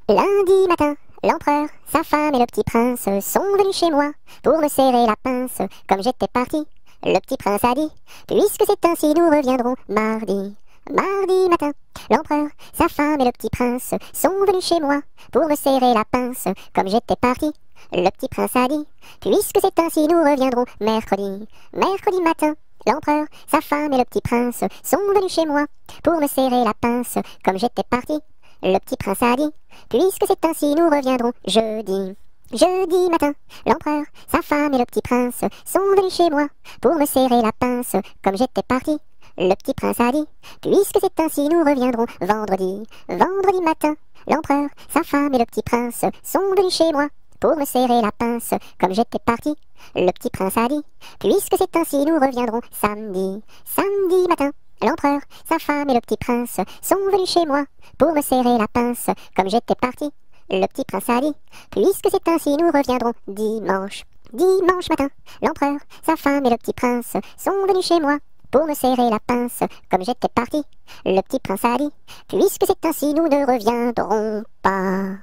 Lundi matin, l'empereur, sa femme et le petit prince sont venus chez moi pour me serrer la pince comme j'étais parti. Le petit prince a dit, puisque c'est ainsi nous reviendrons mardi. Mardi matin, l'empereur, sa femme et le petit prince sont venus chez moi pour me serrer la pince comme j'étais parti. Le petit prince a dit, puisque c'est ainsi nous reviendrons mercredi. Mercredi matin, l'empereur, sa femme et le petit prince sont venus chez moi pour me serrer la pince comme j'étais parti. Le petit prince a dit, puisque c'est ainsi nous reviendrons jeudi. Jeudi matin, l'empereur, sa femme et le petit prince sont venus chez moi pour me serrer la pince comme j'étais parti. Le petit prince a dit, puisque c'est ainsi nous reviendrons vendredi. Vendredi matin, l'empereur, sa femme et le petit prince sont venus chez moi pour me serrer la pince comme j'étais parti. Le petit prince a dit, puisque c'est ainsi nous reviendrons samedi. Samedi matin, l'empereur, sa femme et le petit prince sont venus chez moi pour me serrer la pince comme j'étais parti. Le petit prince a dit, puisque c'est ainsi nous reviendrons dimanche. Dimanche matin, l'empereur, sa femme et le petit prince sont venus chez moi pour me serrer la pince comme j'étais parti. Le petit prince a dit, puisque c'est ainsi nous ne reviendrons pas.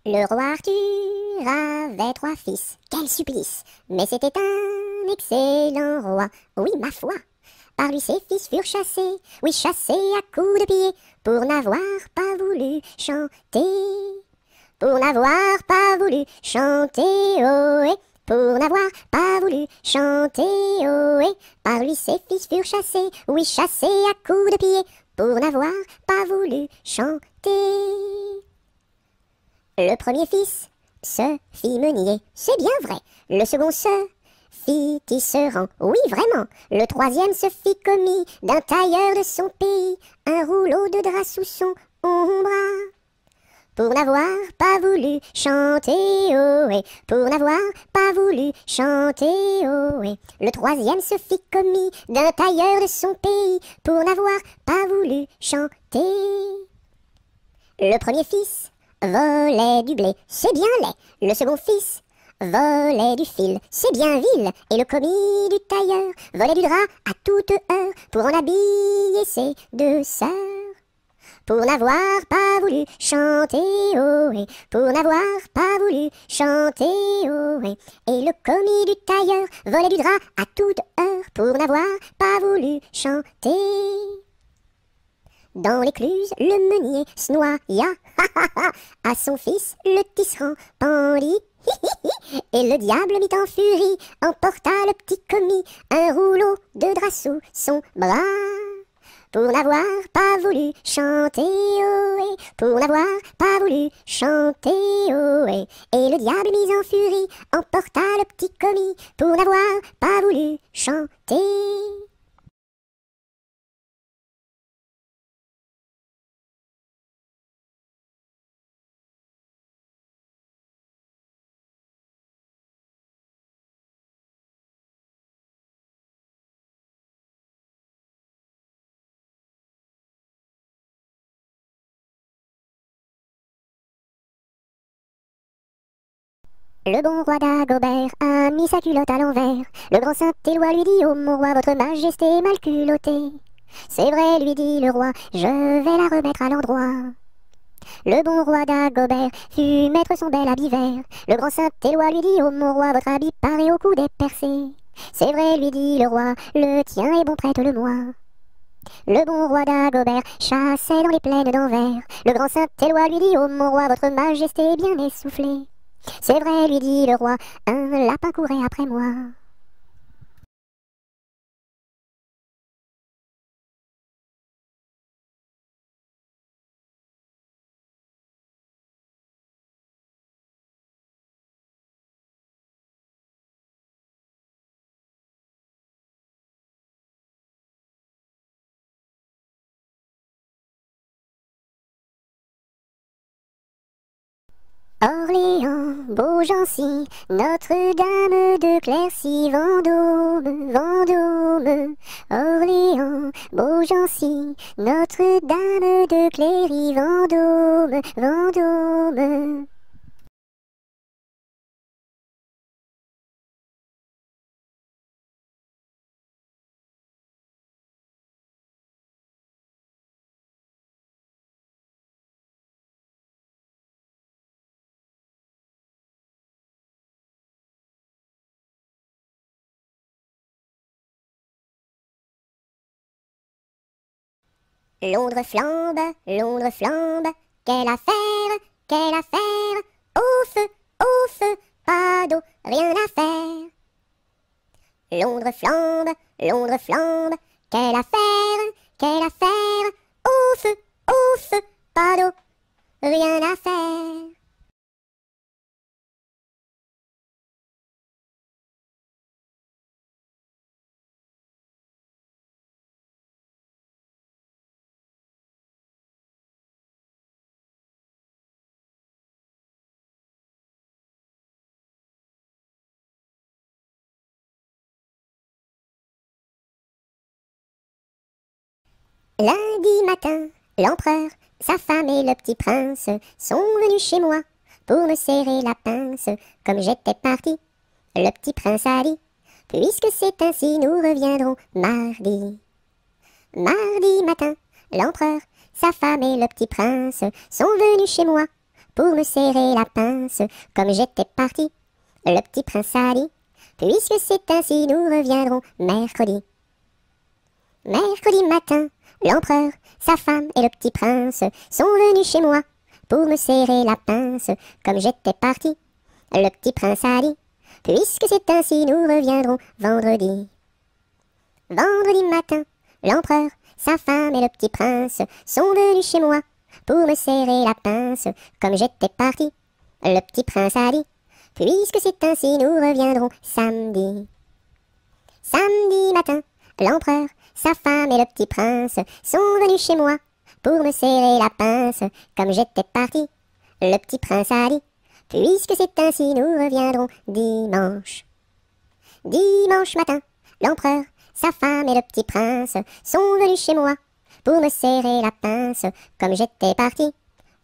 Le roi Arthur avait 3 fils, quel supplice! Mais c'était un excellent roi, oui ma foi. Par lui ses fils furent chassés, oui chassés à coups de pied, pour n'avoir pas voulu chanter. Pour n'avoir pas voulu chanter, ohé, pour n'avoir pas voulu chanter, ohé. Par lui ses fils furent chassés, oui chassés à coups de pied, pour n'avoir pas voulu chanter. Le premier fils se fit meunier, c'est bien vrai. Le second se fit tisserand, oui vraiment. Le troisième se fit commis d'un tailleur de son pays, un rouleau de drap sous son bras. Pour n'avoir pas voulu chanter, ohé, pour n'avoir pas voulu chanter, ohé. Le troisième se fit commis d'un tailleur de son pays, pour n'avoir pas voulu chanter. Le premier fils volait du blé, c'est bien laid. Le second fils volait du fil, c'est bien vil. Et le commis du tailleur volait du drap à toute heure pour en habiller ses 2 sœurs. Pour n'avoir pas voulu chanter, ohé, pour n'avoir pas voulu chanter, ohé. Et le commis du tailleur volait du drap à toute heure pour n'avoir pas voulu chanter. Dans l'écluse, le meunier se noya, à son fils le tisserand pendit, et le diable mit en furie, emporta le petit commis, un rouleau de drap sous son bras. Pour n'avoir pas voulu chanter, ohé, pour n'avoir pas voulu chanter, ohé. Et le diable mis en furie, emporta le petit commis, pour n'avoir pas voulu chanter. Le bon roi d'Agobert a mis sa culotte à l'envers. Le grand Saint-Éloi lui dit, ô mon roi, votre majesté est mal culottée. C'est vrai, lui dit le roi, je vais la remettre à l'endroit. Le bon roi d'Agobert fut mettre son bel habit vert. Le grand Saint-Éloi lui dit, ô mon roi, votre habit paraît au cou dépercé. C'est vrai, lui dit le roi, le tien est bon, prête-le-moi. Le bon roi d'Agobert chassait dans les plaines d'Anvers. Le grand Saint-Éloi lui dit, ô mon roi, votre majesté est bien essoufflée. C'est vrai, lui dit le roi, un lapin courait après moi. Orléans, Beaugency, Notre-Dame de Clercy, Vendôme, Vendôme. Orléans, Beaugency, Notre-Dame de Cléry, Vendôme, Vendôme. Londres flambe, quelle affaire, au feu, pas d'eau, rien à faire. Londres flambe, quelle affaire, au feu, pas d'eau, rien à faire. Lundi matin, l'empereur, sa femme et le petit prince sont venus chez moi pour me serrer la pince. Comme j'étais parti, le petit prince a dit: puisque c'est ainsi, nous reviendrons mardi. Mardi matin, l'empereur, sa femme et le petit prince sont venus chez moi pour me serrer la pince. Comme j'étais parti, le petit prince a dit: puisque c'est ainsi, nous reviendrons mercredi. Mercredi matin, l'empereur, sa femme et le petit prince sont venus chez moi pour me serrer la pince. Comme j'étais parti, le petit prince a dit: puisque c'est ainsi, nous reviendrons vendredi. Vendredi matin, l'empereur, sa femme et le petit prince sont venus chez moi pour me serrer la pince. Comme j'étais parti, le petit prince a dit: puisque c'est ainsi, nous reviendrons samedi. Samedi matin, l'empereur, sa femme et le petit prince sont venus chez moi pour me serrer la pince. Comme j'étais parti, le petit prince a dit: puisque c'est ainsi, nous reviendrons dimanche. Dimanche matin, l'empereur, sa femme et le petit prince sont venus chez moi pour me serrer la pince. Comme j'étais parti,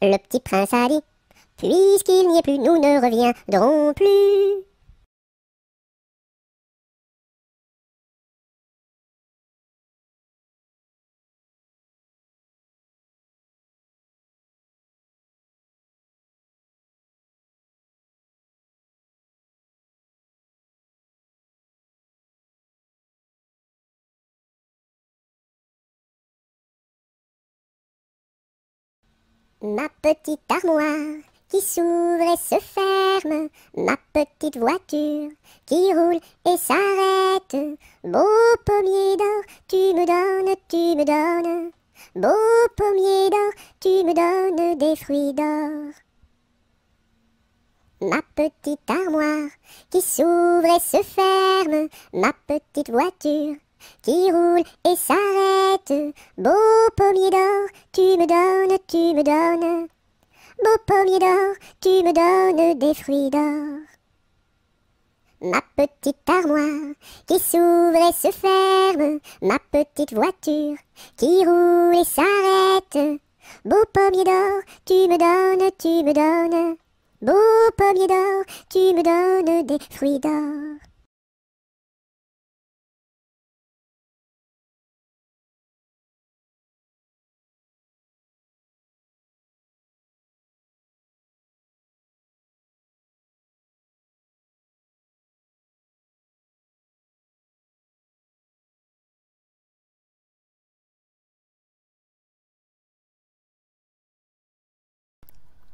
le petit prince a dit: puisqu'il n'y est plus, nous ne reviendrons plus. Ma petite armoire qui s'ouvre et se ferme, ma petite voiture qui roule et s'arrête. Beau pommier d'or, tu me donnes. Beau pommier d'or, tu me donnes des fruits d'or. Ma petite armoire qui s'ouvre et se ferme, ma petite voiture qui roule et s'arrête. Beau pommier d'or, tu me donnes. Beau pommier d'or, tu me donnes des fruits d'or. Ma petite armoire qui s'ouvre et se ferme, ma petite voiture qui roule et s'arrête. Beau pommier d'or, tu me donnes. Beau pommier d'or, tu me donnes des fruits d'or.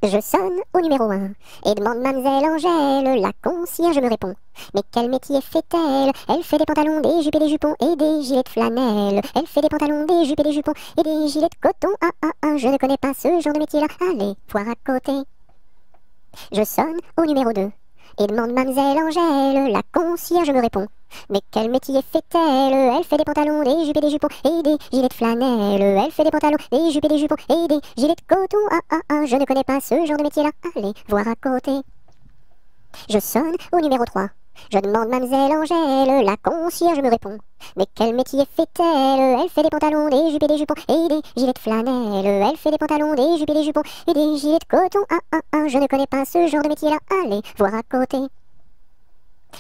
Je sonne au numéro 1 et demande mademoiselle Angèle. La concierge me répond: mais quel métier fait-elle? Elle fait des pantalons, des jupes et des jupons et des gilets de flanelle. Elle fait des pantalons, des jupes et des jupons et des gilets de coton. Je ne connais pas ce genre de métier-là. Allez, voir à côté. Je sonne au numéro 2 et demande mademoiselle Angèle. La concierge me répond. Mais quel métier fait-elle? Elle fait des pantalons, des jupes et des jupons et des gilets de flanelle. Elle fait des pantalons, des jupes et des jupons et des gilets de coton. Ah ah ah, je ne connais pas ce genre de métier-là. Allez voir à côté. Je sonne au numéro 3. Je demande mademoiselle Angèle, la concierge me répond. Mais quel métier fait-elle? Elle fait des pantalons, des jupes et des jupons et des gilets de flanelle. Elle fait des pantalons, des jupes et des jupons et des gilets de coton. Ah ah ah, je ne connais pas ce genre de métier-là. Allez voir à côté.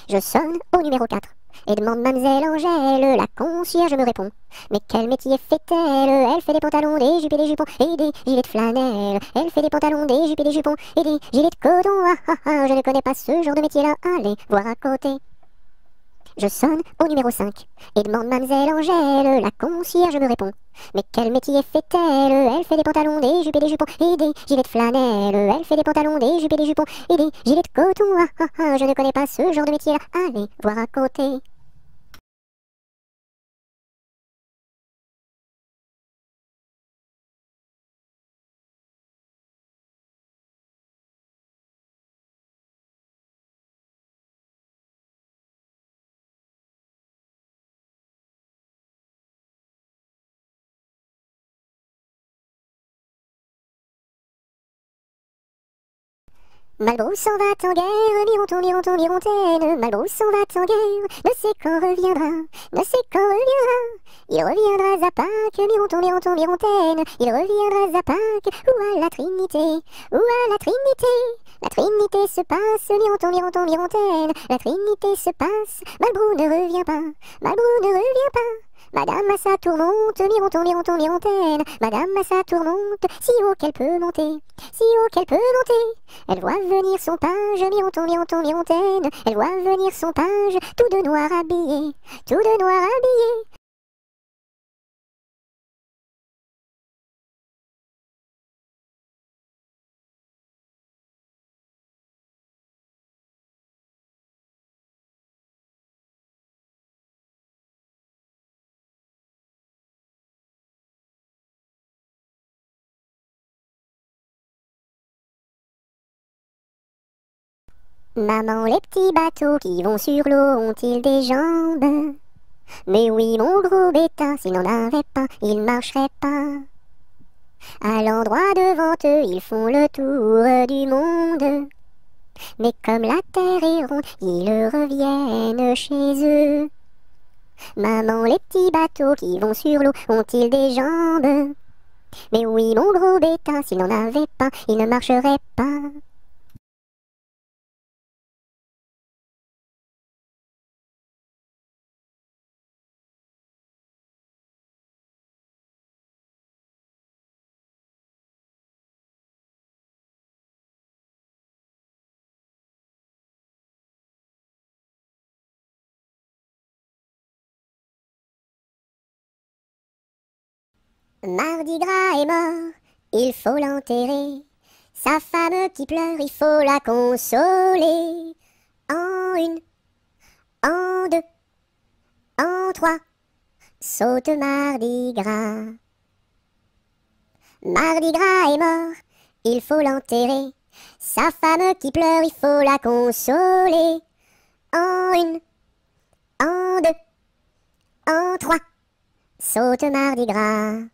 Je sonne au numéro 4 et demande mademoiselle Angèle, la concierge me répond. Mais quel métier fait-elle? Elle fait des pantalons, des jupes et des jupons et des gilets de flanelle. Elle fait des pantalons, des jupes et des jupons et des gilets de coton. Ah ah ah, je ne connais pas ce genre de métier-là. Allez voir à côté. Je sonne au numéro 5 et demande mademoiselle Angèle, la concierge me répond. Mais quel métier fait-elle? Elle fait des pantalons, des jupes et des jupons et des gilets de flanelle. Elle fait des pantalons, des jupes et des jupons et des gilets de coton. Ah ah ah, je ne connais pas ce genre de métier-là. Allez voir à côté. Malbrousse s'en va en guerre, Mironton, Mironton, Mirontaine. Malbrousse s'en va en guerre, ne sait quand reviendra, ne sait quand reviendra. Il reviendra à Pâques, Mironton, Mironton, Mirontaine. Il reviendra à Pâques, ou à la Trinité, ou à la Trinité. La Trinité se passe, Mironton, Mironton, Mirontaine. La Trinité se passe, Malbrou ne revient pas, Malbrou ne revient pas. Madame à sa tourmente, Mironton, Mironton, Mirontaine. Madame à sa tourmente, si haut qu'elle peut monter, si haut qu'elle peut monter. Elle voit venir son page, Mironton, Mironton, Mirontaine. Elle voit venir son page, tout de noir habillé, tout de noir habillé. Maman, les petits bateaux qui vont sur l'eau ont-ils des jambes? Mais oui, mon gros bêta, s'il n'en avait pas, il marcherait pas. À l'endroit devant eux, ils font le tour du monde. Mais comme la terre est ronde, ils reviennent chez eux. Maman, les petits bateaux qui vont sur l'eau ont-ils des jambes? Mais oui, mon gros bêta, s'il n'en avait pas, il ne marcherait pas. Mardi Gras est mort, il faut l'enterrer. Sa femme qui pleure, il faut la consoler. En une, en deux, en trois, saute Mardi Gras. Mardi Gras est mort, il faut l'enterrer. Sa femme qui pleure, il faut la consoler. En une, en deux, en trois, saute Mardi Gras.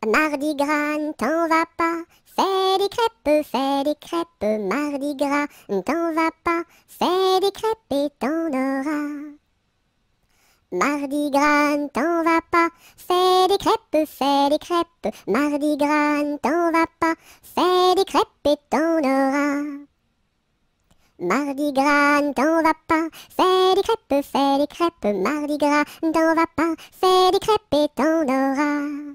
Mardi Gras, ne t'en va pas, fais des crêpes, Mardi Gras, ne t'en va pas, fais des crêpes et t'en auras. Mardi Gras, ne t'en va pas, fais des crêpes, Mardi Gras, ne t'en va pas, fais des crêpes et t'en auras. Mardi Gras, ne t'en va pas, fais des crêpes, Mardi Gras, ne t'en va pas, fais des crêpes et t'en auras.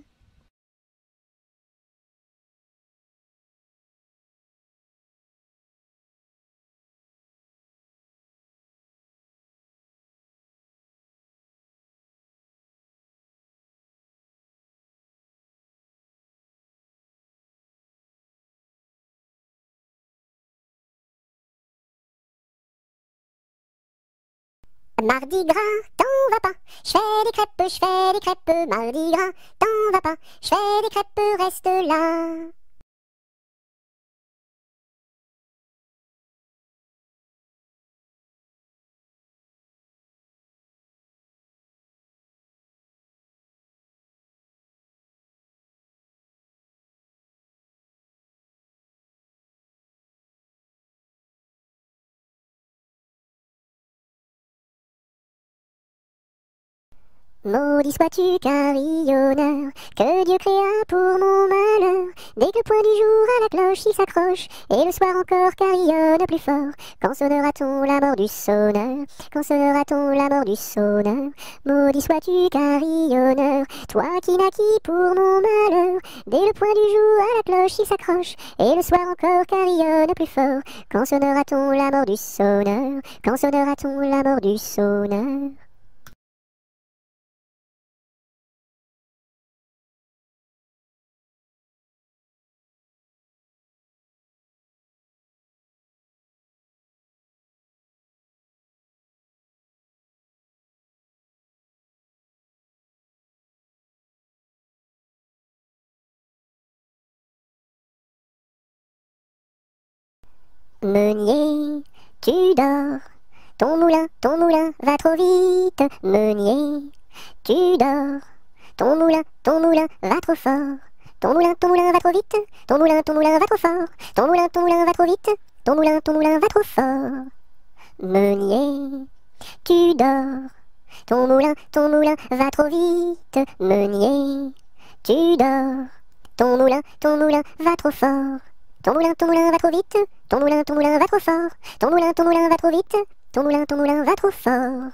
Mardi gras, t'en vas pas, je fais des crêpes, mardi gras, t'en vas pas, je fais des crêpes, reste là. Maudit sois-tu, carillonneur, que Dieu créa pour mon malheur. Dès que le point du jour à la cloche il s'accroche, et le soir encore carillonne plus fort. Quand sonnera-t-on la mort du sonneur? Quand sonnera-t-on la mort du sonneur? Maudit sois-tu, carillonneur, toi qui naquis pour mon malheur. Dès le point du jour à la cloche il s'accroche, et le soir encore carillonne plus fort. Quand sonnera-t-on la mort du sonneur? Quand sonnera-t-on la mort du sonneur? Meunier, tu dors, ton moulin va trop vite. Meunier, tu dors, ton moulin va trop fort. Ton moulin va trop vite. Ton moulin va trop fort. Ton moulin va trop vite. Ton moulin va trop fort. Meunier, tu dors, ton moulin va trop vite. Meunier, tu dors, ton moulin va trop fort. Ton moulin va trop vite. Ton moulin va trop fort. Ton moulin va trop vite. Ton moulin va trop fort.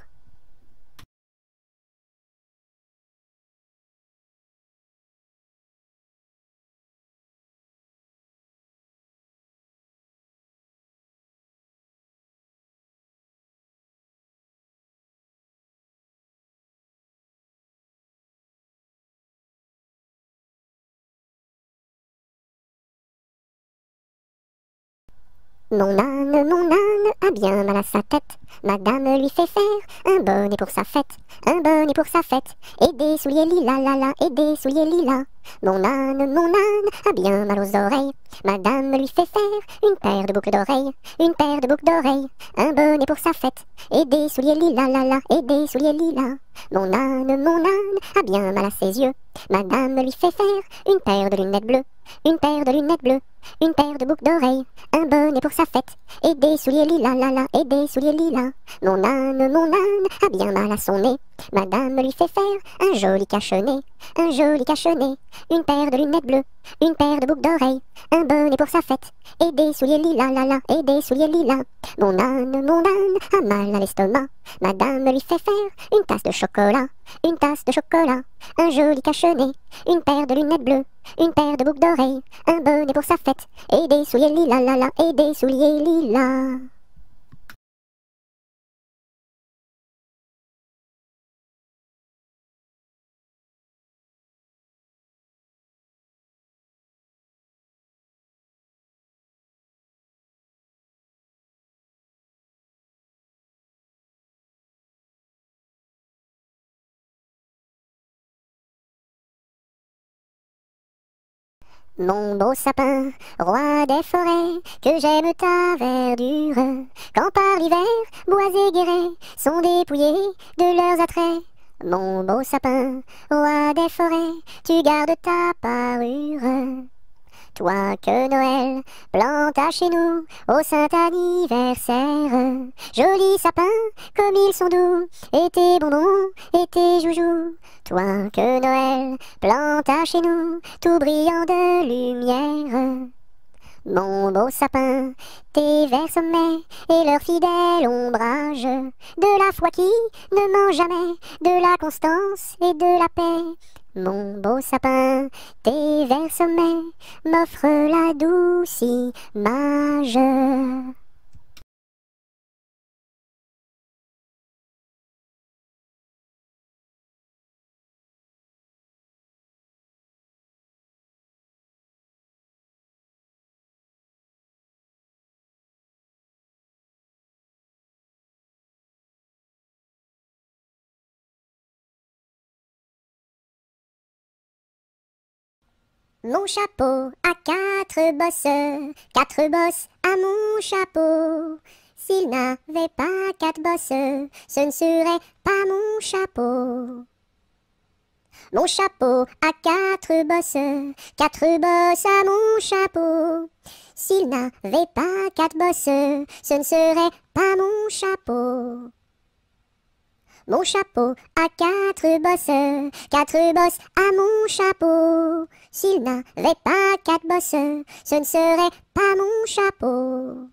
Mon âne a bien mal à sa tête. Madame lui fait faire un bonnet pour sa fête, un bonnet pour sa fête, et des souliers lilas, la la, et des souliers lilas. Mon âne a bien mal aux oreilles. Madame lui fait faire une paire de boucles d'oreilles, une paire de boucles d'oreilles, un bonnet pour sa fête, et des souliers lilas, la la, et des souliers lilas. Mon âne a bien mal à ses yeux. Madame lui fait faire une paire de lunettes bleues, une paire de lunettes bleues, une paire de boucles d'oreilles, un bonnet pour sa fête, et des souliers lilas, la la, et des souliers lilas. Mon âne a bien mal à son nez. Madame lui fait faire un joli cache-nez, un joli cache-nez, une paire de lunettes bleues, une paire de boucles d'oreilles, un bonnet pour sa fête, et des souliers lilas, la la, et des souliers lilas. Mon âne a mal à l'estomac. Madame lui fait faire une tasse de chocolat, une tasse de chocolat, un joli cache-nez, une paire de lunettes bleues, une paire de boucles d'oreilles, un bonnet pour sa fête, et des souliers lilas, la la, et des souliers lilas. Mon beau sapin, roi des forêts, que j'aime ta verdure, quand par l'hiver, bois et guérets sont dépouillés de leurs attraits. Mon beau sapin, roi des forêts, tu gardes ta parure. Toi que Noël planta chez nous au saint anniversaire. Joli sapin, comme ils sont doux, et tes bonbons, et tes joujoux. Toi que Noël planta chez nous, tout brillant de lumière. Mon beau sapin, tes verts sommets et leur fidèle ombrage, de la foi qui ne ment jamais, de la constance et de la paix. Mon beau sapin, tes verts sommets m'offrent la douce image. Mon chapeau a quatre bosses à mon chapeau. S'il n'avait pas quatre bosses, ce ne serait pas mon chapeau. Mon chapeau a quatre bosses à mon chapeau. S'il n'avait pas quatre bosses, ce ne serait pas mon chapeau. Mon chapeau a quatre bosses à mon chapeau. S'il n'avait pas quatre bosses, ce ne serait pas mon chapeau.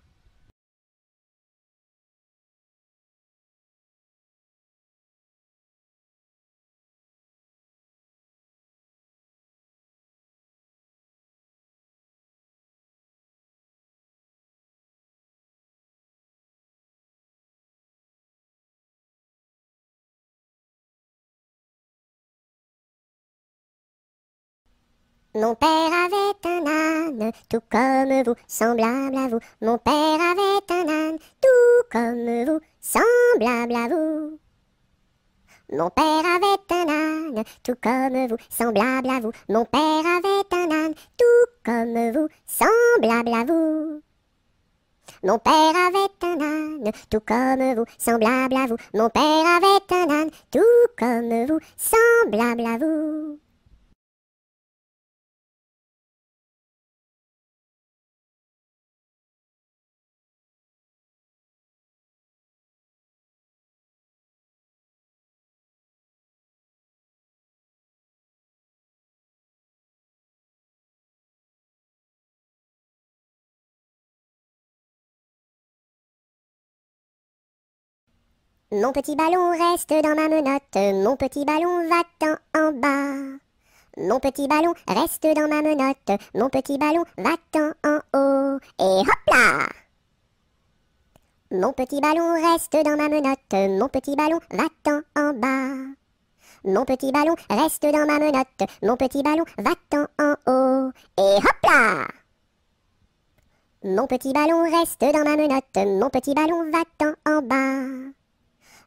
Mon père avait un âne, tout comme vous, semblable à vous. Mon père avait un âne, tout comme vous, semblable à vous. Mon père avait un âne, tout comme vous, semblable à vous. Mon père avait un âne, tout comme vous, semblable à vous. Mon père avait un âne, tout comme vous, semblable à vous. Mon père avait un âne, tout comme vous, semblable à vous. Mon petit ballon reste dans ma menotte, mon petit ballon va-t'en en bas. Mon petit ballon reste dans ma menotte, mon petit ballon va-t'en en haut. Et hop là! Mon petit ballon reste dans ma menotte, mon petit ballon va-t'en en bas. Mon petit ballon reste dans ma menotte, mon petit ballon va-t'en en haut. Et hop là! Mon petit ballon reste dans ma menotte, mon petit ballon va-t'en en bas.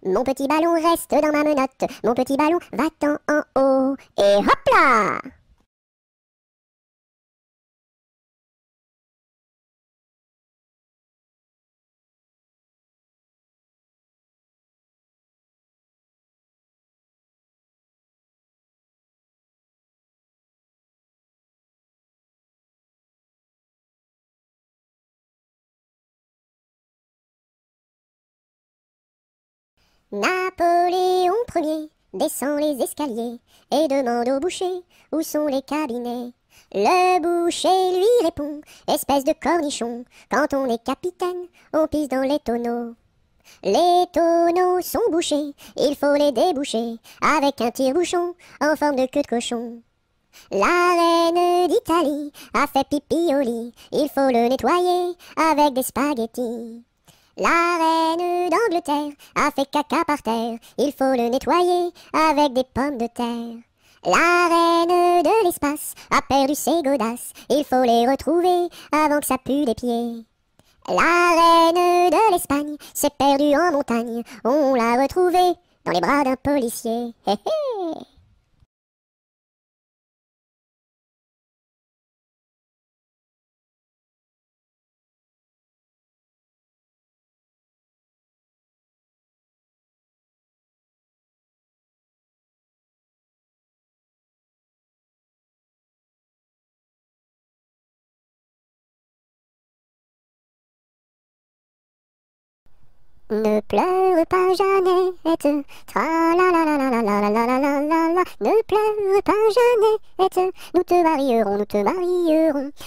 Mon petit ballon reste dans ma menotte, mon petit ballon va-t'en en haut. Et hop là! Napoléon Ier descend les escaliers et demande au boucher où sont les cabinets. Le boucher lui répond, espèce de cornichon, quand on est capitaine, on pisse dans les tonneaux. Les tonneaux sont bouchés, il faut les déboucher avec un tire-bouchon en forme de queue de cochon. La reine d'Italie a fait pipi au lit, il faut le nettoyer avec des spaghettis. La reine d'Angleterre a fait caca par terre, il faut le nettoyer avec des pommes de terre. La reine de l'espace a perdu ses godasses, il faut les retrouver avant que ça pue des pieds. La reine de l'Espagne s'est perdue en montagne, on l'a retrouvée dans les bras d'un policier. Hé hé! Ne pleure pas Jeannette, tra-la-la-la-la-la-la-la-la-la-la. Ne pleure pas Jeannette, nous te marierons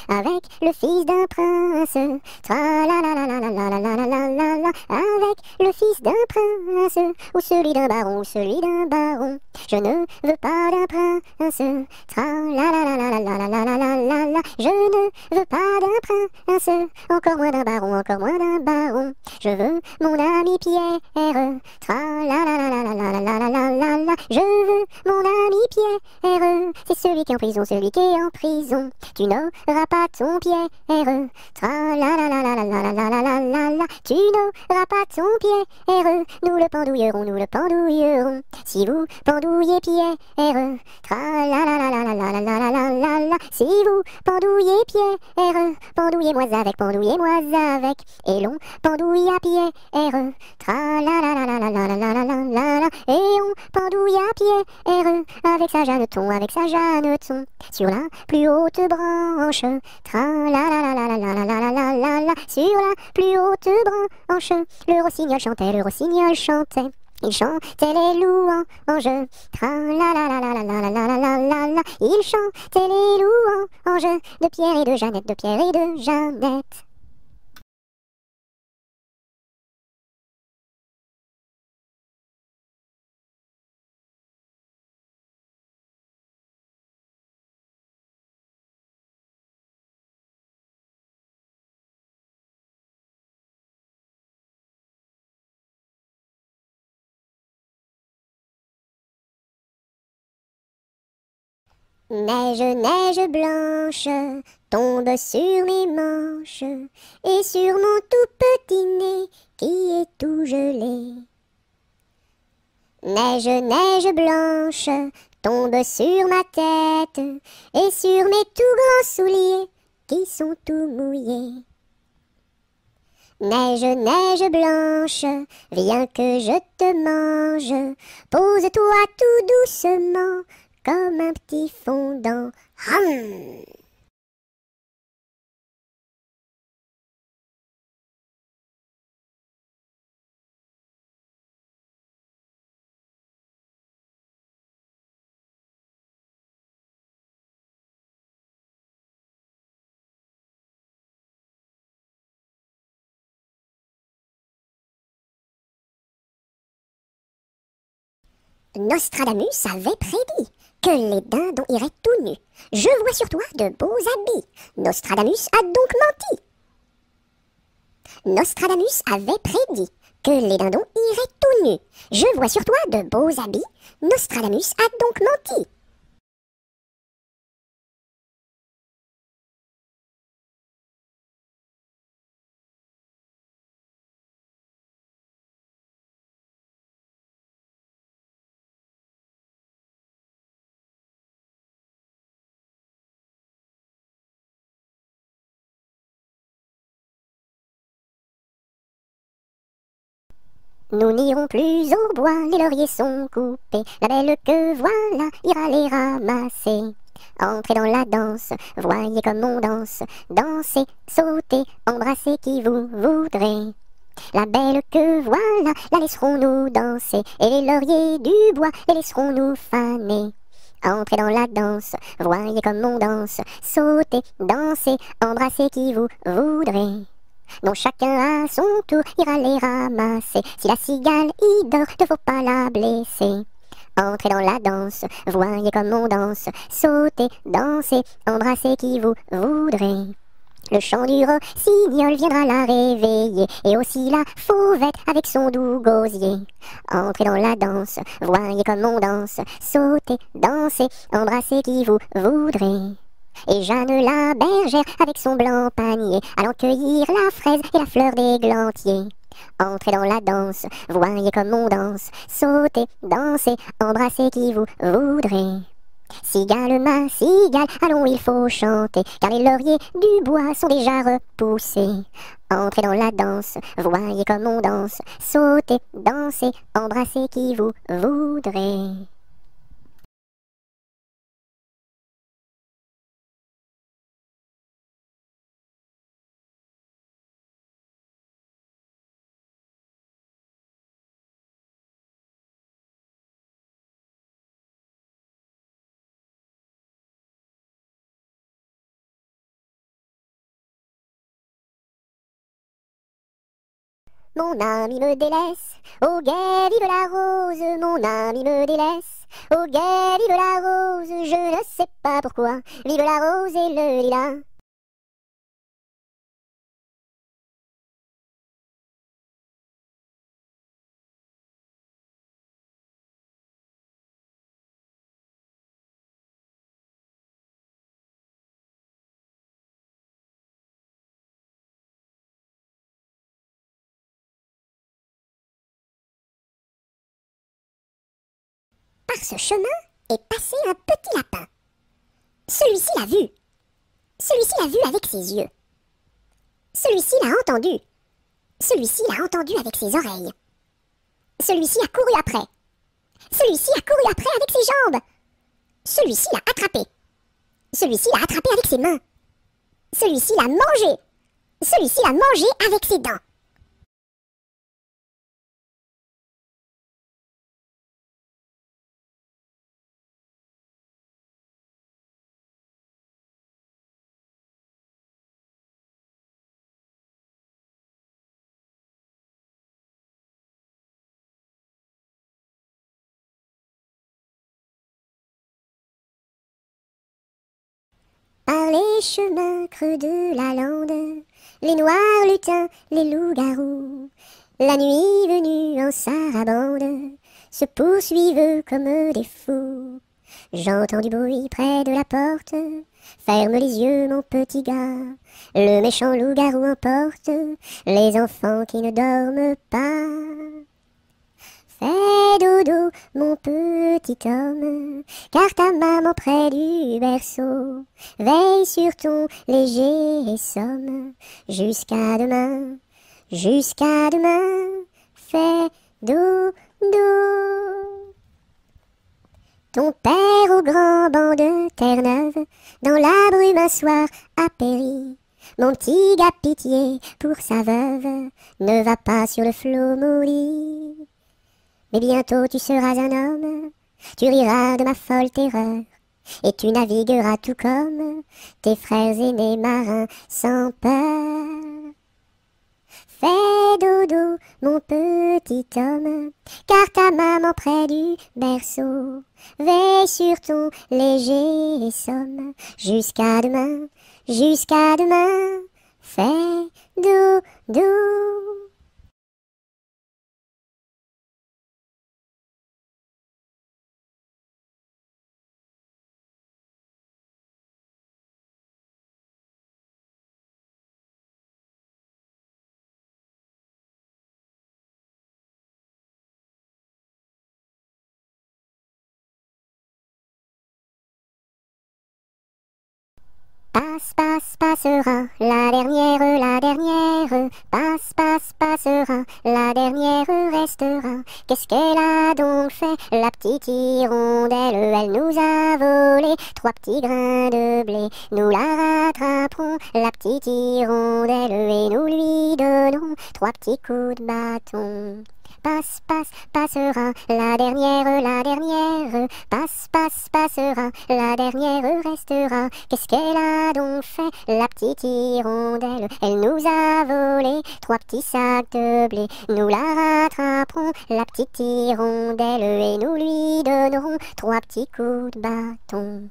avec le fils d'un prince. Tra-la-la-la-la-la-la-la-la-la-la, avec le fils d'un prince, ou celui d'un baron, ou celui d'un baron. Je ne veux pas d'un prince, tra-la-la-la-la-la-la-la-la-la-la. Je ne veux pas d'un prince, encore moins d'un baron, encore moins d'un baron. Je veux mon ami Pierre, tra-la-la-la-la-la-la-la-la-la-la. Je veux mon ami Pierre, c'est celui qui est en prison, celui qui est en prison. Tu n'auras pas ton Pierre, tra-la-la-la-la-la-la-la-la-la-la. Tu n'auras pas ton Pierre, nous le pendouillerons, nous le pendouillerons. Si vous pendouillez Pierre, tra-la-la-la-la-la-la-la-la-la-la. la. Si vous pendouillez Pierre, pendouillez-moi avec. Et l'on pendouille à Pierre, tra la la la la la la la la la la la. Et on pendouille à Pierre, avec sa Jeanneton, sur la plus haute branche, tra la la la la la la la la la la. Sur la plus haute branche, le rossignol chantait. Il chantait les louanges, tra la la la la la la la la la la la. Il chantait les louanges de Pierre et de Jeannette, Neige, neige blanche, tombe sur mes manches et sur mon tout petit nez qui est tout gelé. Neige, neige blanche, tombe sur ma tête et sur mes tout grands souliers qui sont tout mouillés. Neige, neige blanche, viens que je te mange, pose-toi tout doucement comme un petit fondant. Hum. Nostradamus avait prédit que les dindons iraient tout nus. Je vois sur toi de beaux habits. Nostradamus a donc menti. Nostradamus avait prédit que les dindons iraient tout nus. Je vois sur toi de beaux habits. Nostradamus a donc menti. Nous n'irons plus au bois, les lauriers sont coupés. La belle que voilà ira les ramasser. Entrez dans la danse, voyez comme on danse. Dansez, sautez, embrassez qui vous voudrez. La belle que voilà, la laisserons-nous danser. Et les lauriers du bois, les laisserons-nous faner. Entrez dans la danse, voyez comme on danse. Sautez, dansez, embrassez qui vous voudrez. Non, chacun à son tour ira les ramasser. Si la cigale y dort, ne faut pas la blesser. Entrez dans la danse, voyez comme on danse. Sautez, dansez, embrassez qui vous voudrez. Le chant du rossignol viendra la réveiller, et aussi la fauvette avec son doux gosier. Entrez dans la danse, voyez comme on danse. Sautez, dansez, embrassez qui vous voudrez. Et Jeanne la bergère avec son blanc panier, allant cueillir la fraise et la fleur d'églantier. Entrez dans la danse, voyez comme on danse. Sautez, dansez, embrassez qui vous voudrez. Cigale, ma cigale, allons il faut chanter, car les lauriers du bois sont déjà repoussés. Entrez dans la danse, voyez comme on danse. Sautez, dansez, embrassez qui vous voudrez. Mon ami me délaisse, au guet vive la rose, mon ami me délaisse, au guet vive la rose, je ne sais pas pourquoi, vive la rose et le lilas. Par ce chemin est passé un petit lapin. Celui-ci l'a vu. Celui-ci l'a vu avec ses yeux. Celui-ci l'a entendu. Celui-ci l'a entendu avec ses oreilles. Celui-ci a couru après. Celui-ci a couru après avec ses jambes. Celui-ci l'a attrapé. Celui-ci l'a attrapé avec ses mains. Celui-ci l'a mangé. Celui-ci l'a mangé avec ses dents. Par les chemins creux de la lande, les noirs lutins, les loups-garous, la nuit venue en sarabande, se poursuivent comme des fous. J'entends du bruit près de la porte, ferme les yeux mon petit gars, le méchant loup-garou emporte les enfants qui ne dorment pas. Fais dodo, mon petit homme, car ta maman près du berceau veille sur ton léger somme. Jusqu'à demain, fais dodo. Ton père au grand banc de Terre-Neuve, dans la brume un soir a péri. Mon petit gars, pitié pour sa veuve, ne va pas sur le flot maudit. Mais bientôt tu seras un homme, tu riras de ma folle terreur, et tu navigueras tout comme tes frères aînés marins sans peur. Fais dodo, mon petit homme, car ta maman près du berceau veille sur ton léger somme. Jusqu'à demain, fais dodo. Passera, la dernière, passera, la dernière restera. Qu'est-ce qu'elle a donc fait, la petite hirondelle? Elle nous a volé 3 petits grains de blé. Nous la rattraperons, la petite hirondelle, et nous lui donnerons 3 petits coups de bâton. Passera, la dernière, passera, la dernière restera. Qu'est-ce qu'elle a donc fait, la petite hirondelle? Elle nous a volé 3 petits sacs de blé. Nous la rattraperons, la petite hirondelle, et nous lui donnerons 3 petits coups de bâton.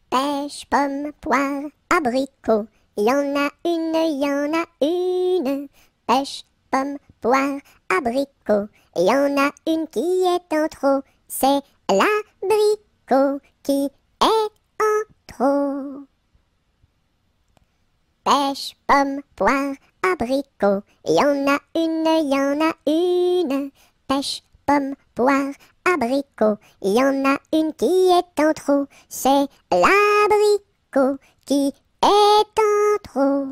Pêche, pomme, poire, abricot, y en a une. Pêche, pomme, poire, abricot, y en a une qui est en trop. C'est l'abricot qui est en trop. Pêche, pomme, poire, abricot, y en a une. Pêche, pomme, poire, abricot, y en a une qui est en trop. C'est l'abricot qui est en trop.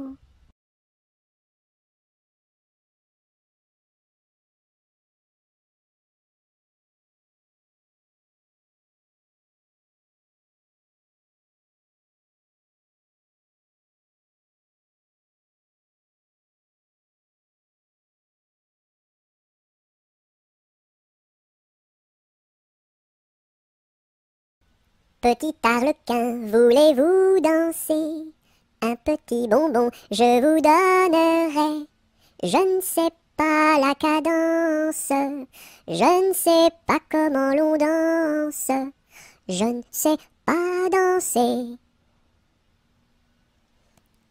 Petit arlequin, voulez-vous danser? Un petit bonbon, je vous donnerai. Je ne sais pas la cadence, je ne sais pas comment l'on danse, je ne sais pas danser.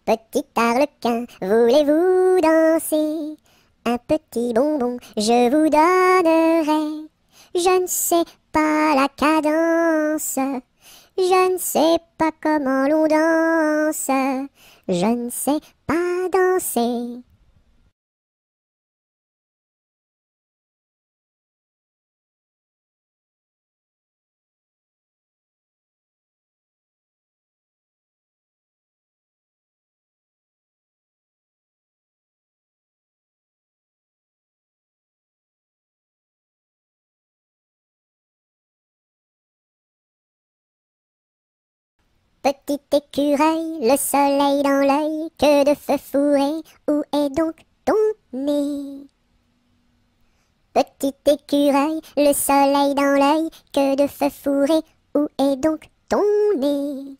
Petit arlequin, voulez-vous danser? un petit bonbon je vous donnerai. Je ne sais pas la cadence, je ne sais pas comment l'on danse, je ne sais pas danser. Petit écureuil, le soleil dans l'œil, que de feu fourré, où est donc ton nez? Petit écureuil, le soleil dans l'œil, que de feu fourré, où est donc ton nez?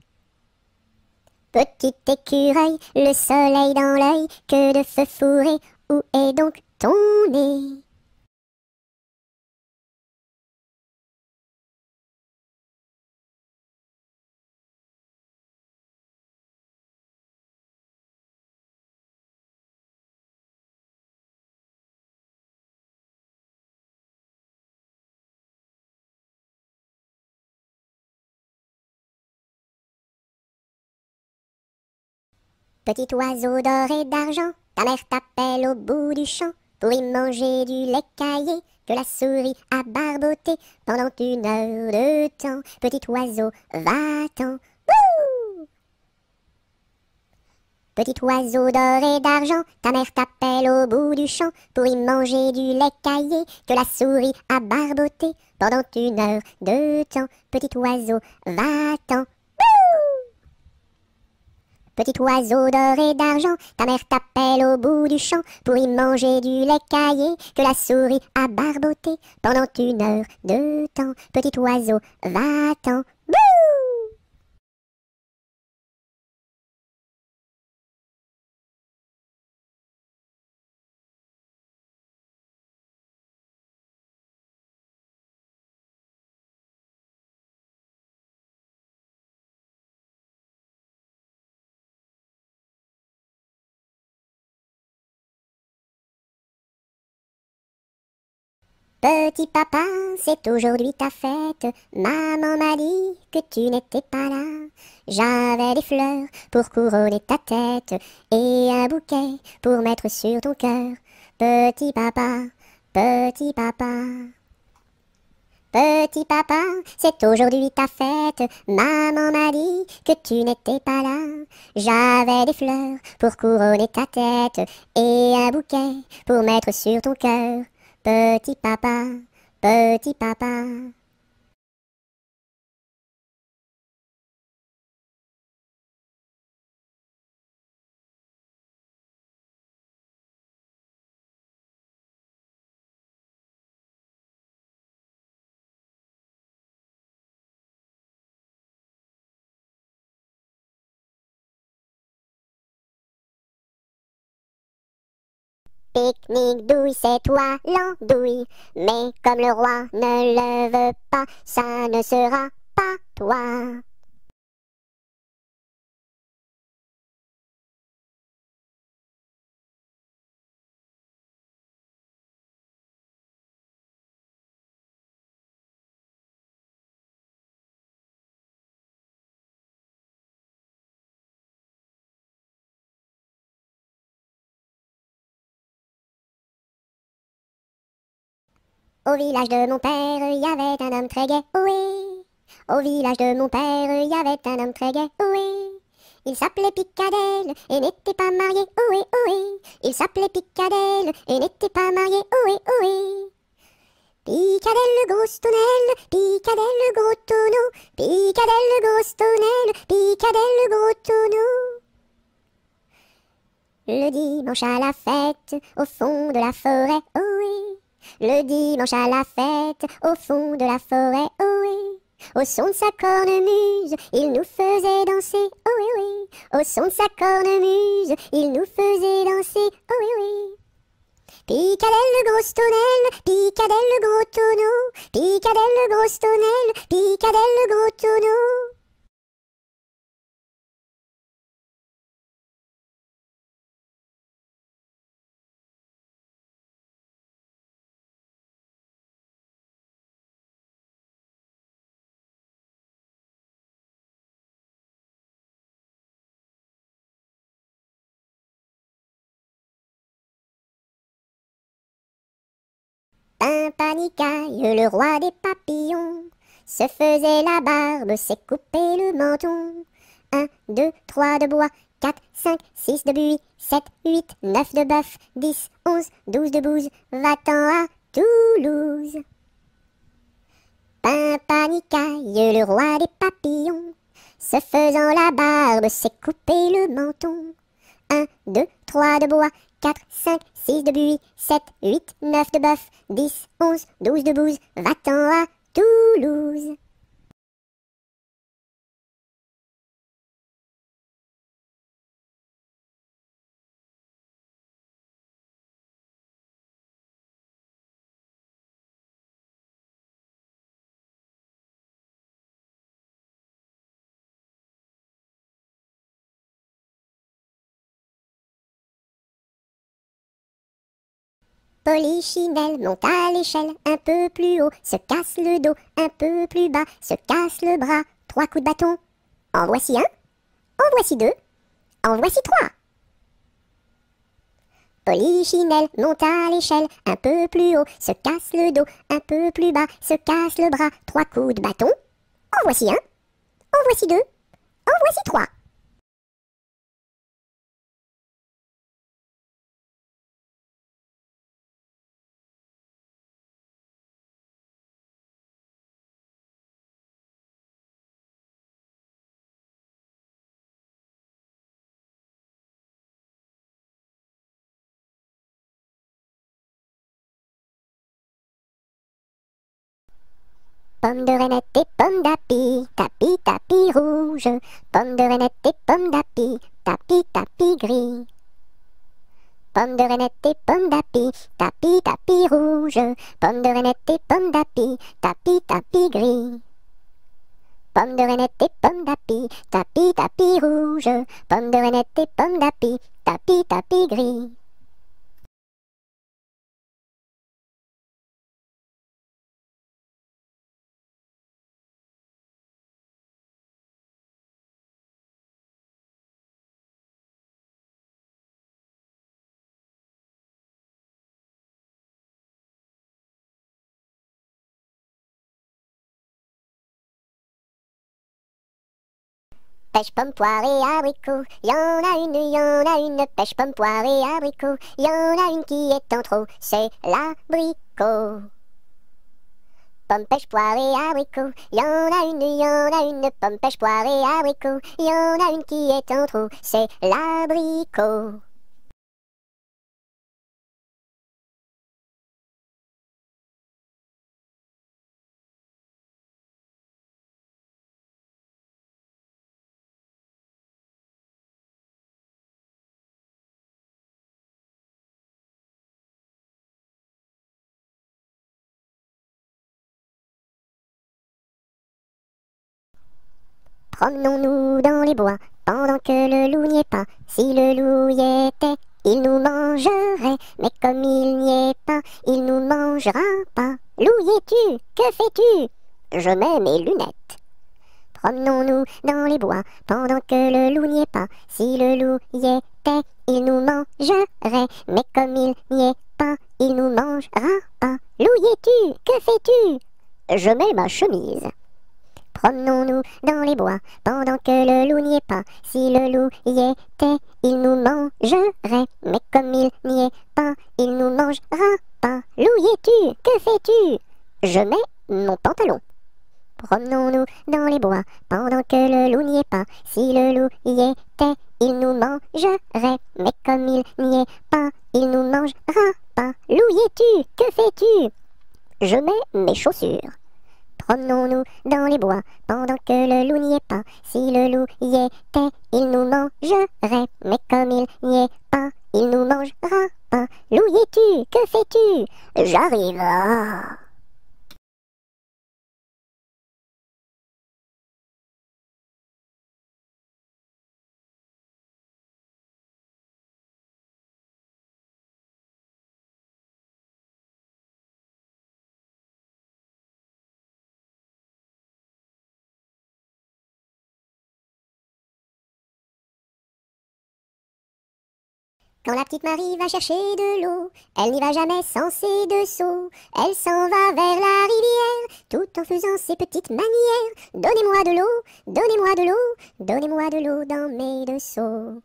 Petit écureuil, le soleil dans l'œil, que de feu fourré, où est donc ton nez? Petit oiseau d'or et d'argent, ta mère t'appelle au bout du champ pour y manger du lait caillé que la souris a barboté pendant 1 heure de temps. Petit oiseau, va-t'en. Bouh! Petit oiseau d'or et d'argent, ta mère t'appelle au bout du champ pour y manger du lait caillé que la souris a barboté pendant 1 heure de temps. Petit oiseau, va-t'en. Petit oiseau d'or et d'argent, ta mère t'appelle au bout du champ pour y manger du lait caillé que la souris a barboté pendant 1 heure de temps. Petit oiseau, va-t'en. Bouh! Petit papa, c'est aujourd'hui ta fête. Maman m'a dit que tu n'étais pas là. J'avais des fleurs pour couronner ta tête et un bouquet pour mettre sur ton cœur. Petit papa, petit papa. Petit papa, c'est aujourd'hui ta fête. Maman m'a dit que tu n'étais pas là. J'avais des fleurs pour couronner ta tête et un bouquet pour mettre sur ton cœur. Petit papa, petit papa. Pique-nique douille, c'est toi l'andouille. Mais comme le roi ne le veut pas, ça ne sera pas toi. Au village de mon père, il y avait un homme très gai, oui. Au village de mon père, il y avait un homme très gai, oui. Il s'appelait Picadelle et n'était pas marié, oui, oui. Il s'appelait Picadelle et n'était pas marié, oui, oui. Picadelle le gros tonnelle, Picadelle le gros tonneau, Picadelle le gros tonnelle, Picadelle le gros tonneau. Le dimanche à la fête, au fond de la forêt, oh oui. Le dimanche à la fête, au fond de la forêt, oh oui. Au son de sa cornemuse, il nous faisait danser, oh oui, oui. Au son de sa cornemuse, il nous faisait danser, oh oui, oui. Picadelle le gros tonnelle, Picadelle le gros tonneau, Picadelle le gros tonnelle, Picadelle le gros tonneau. Pimpanicaille, le roi des papillons, se faisait la barbe, s'est coupé le menton. 1, 2, 3 de bois, 4, 5, 6 de buis, 7, 8, 9 de bœuf, 10, 11, 12 de bouse, va-t'en à Toulouse. Pimpanicaille, le roi des papillons, se faisant la barbe, s'est coupé le menton. 1, 2, 3 de bois, 4, 5, 6 de buis, 7, 8, 9 de bœuf, 10, 11, 12 de bouse, va-t'en à Toulouse. Polichinelle monte à l'échelle, un peu plus haut, se casse le dos, un peu plus bas, se casse le bras, 3 coups de bâton. En voici un, en voici deux, en voici trois. Polichinelle monte à l'échelle, un peu plus haut, se casse le dos, un peu plus bas, se casse le bras, 3 coups de bâton. En voici un, en voici deux, en voici trois. Pomme de reinette et pomme d'api, tapis, tapis rouge. Pomme de reinette et pomme d'api, tapis, tapis gris. Pomme de reinette et pomme d'api, tapis, tapis rouge. Pomme de reinette et pomme d'api, tapis, tapis gris. Pomme de reinette et pomme d'api, tapis, tapis rouge. Pomme de reinette et pomme d'api, tapis, tapis gris. Pêche, pomme, poire et abricot, y en a une, y en a une. Pêche, pomme, poire et abricot, y en a une qui est en trop, c'est l'abricot. Pomme, pêche, poire et abricot, y en a une, y en a une. Pomme, pêche, poire et abricot, y en a une qui est en trop, c'est l'abricot. Promenons-nous dans les bois, pendant que le loup n'y est pas. Si le loup y était, il nous mangerait, mais comme il n'y est pas, il nous mangera pas. Loup y es-tu? Que fais-tu? Je mets mes lunettes. Promenons-nous dans les bois, pendant que le loup n'y est pas. Si le loup y était, il nous mangerait, mais comme il n'y est pas, il nous mangera pas. Loup y es-tu? Que fais-tu? Je mets ma chemise. Promenons-nous dans les bois, pendant que le loup n'y est pas. Si le loup y était, il nous mangerait, mais comme il n'y est pas, il nous mangera pas. Loup y es-tu? Que fais-tu? Je mets mon pantalon. Promenons-nous dans les bois, pendant que le loup n'y est pas. Si le loup y était, il nous mangerait, mais comme il n'y est pas, il nous mangera pas. Loup y es-tu? Que fais-tu? Je mets mes chaussures. Promenons-nous dans les bois, pendant que le loup n'y est pas. Si le loup y était, il nous mangerait, mais comme il n'y est pas, il nous mangera pas. Loup y es-tu? Que fais-tu? J'arrive. Ah. Quand la petite Marie va chercher de l'eau, elle n'y va jamais sans ses deux seaux. Elle s'en va vers la rivière, tout en faisant ses petites manières. Donnez-moi de l'eau, donnez-moi de l'eau, donnez-moi de l'eau dans mes deux seaux.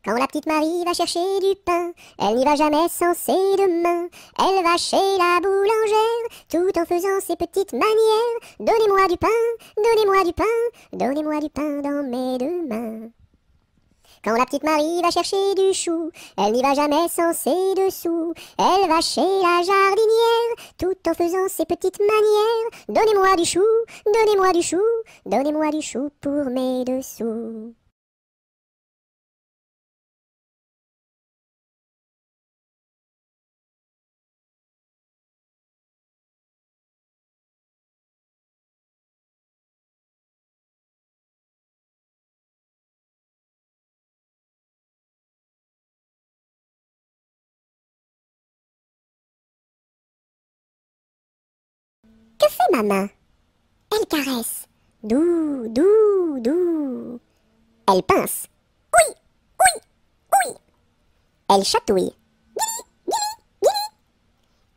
Quand la petite Marie va chercher du pain, elle n'y va jamais sans ses deux mains. Elle va chez la boulangère, tout en faisant ses petites manières. Donnez-moi du pain, donnez-moi du pain, donnez-moi du pain dans mes deux mains. Quand la petite Marie va chercher du chou, elle n'y va jamais sans ses dessous. Elle va chez la jardinière, tout en faisant ses petites manières. Donnez-moi du chou, donnez-moi du chou, donnez-moi du chou pour mes dessous. Que fait ma main? Elle caresse. Doux, doux, doux. Elle pince. Oui, oui, oui. Elle chatouille. Guili, guili, guili.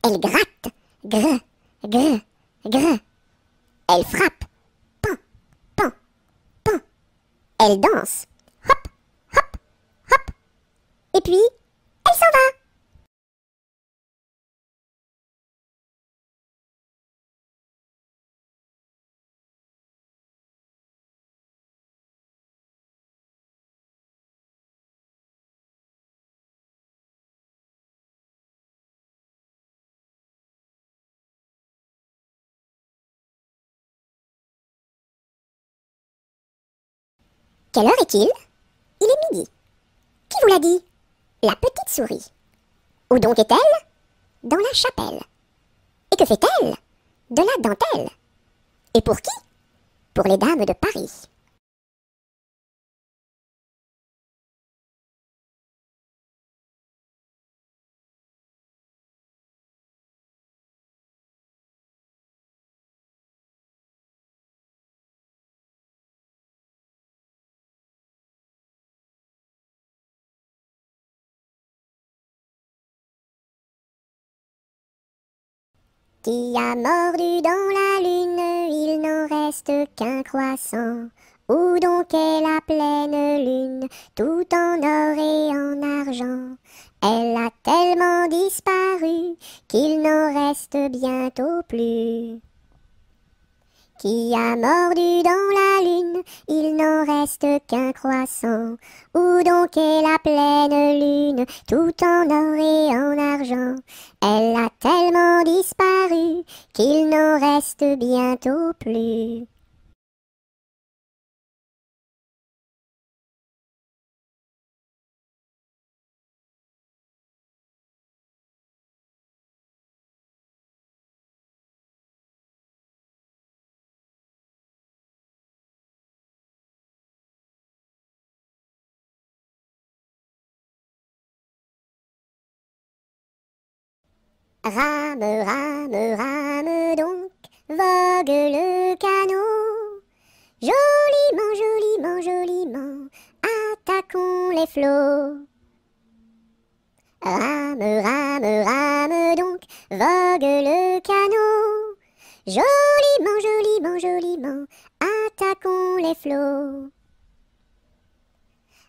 Elle gratte. Gr, gr, gr. Elle frappe. Pan, pan, pan. Elle danse. Hop, hop, hop. Et puis, elle s'en va. Quelle heure est-il? Il est midi. Qui vous l'a dit? La petite souris. Où donc est-elle? Dans la chapelle. Et que fait-elle? De la dentelle. Et pour qui? Pour les dames de Paris. Qui a mordu dans la lune, il n'en reste qu'un croissant. Où donc est la pleine lune, tout en or et en argent? Elle a tellement disparu qu'il n'en reste bientôt plus. Qui a mordu dans la lune, il n'en reste qu'un croissant. Où donc est la pleine lune, tout en or et en argent? Elle a tellement disparu qu'il n'en reste bientôt plus. Rame, rame, rame donc, vogue le canot. Joliment, joliment, joliment, attaquons les flots. Rame, rame, rame donc, vogue le canot. Joliment, joliment, joliment, attaquons les flots.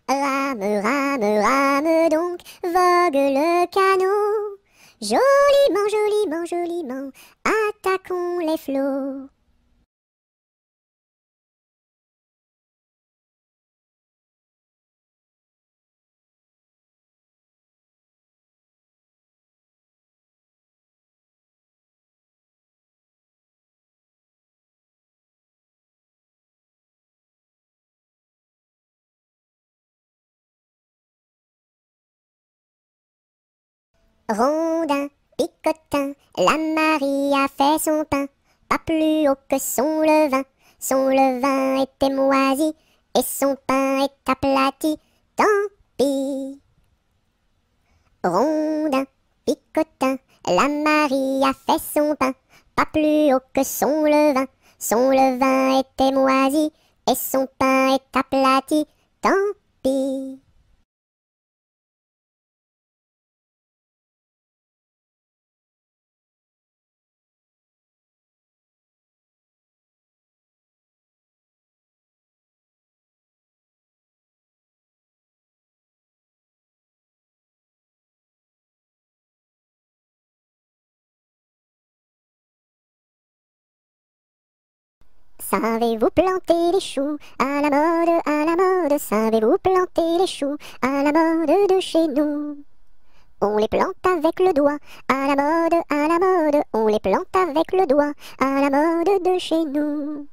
Rame, rame, rame donc, vogue le canot. Joliment, joliment, joliment, attaquons les flots. Rondin, picotin, la Marie a fait son pain, pas plus haut que son levain. Son levain était moisi, et son pain est aplati, tant pis. Rondin, picotin, la Marie a fait son pain, pas plus haut que son levain. Son levain était moisi, et son pain est aplati, tant pis. Savez-vous planter les choux à la mode, à la mode? Savez-vous planter les choux à la mode de chez nous? On les plante avec le doigt, à la mode, à la mode. On les plante avec le doigt, à la mode de chez nous.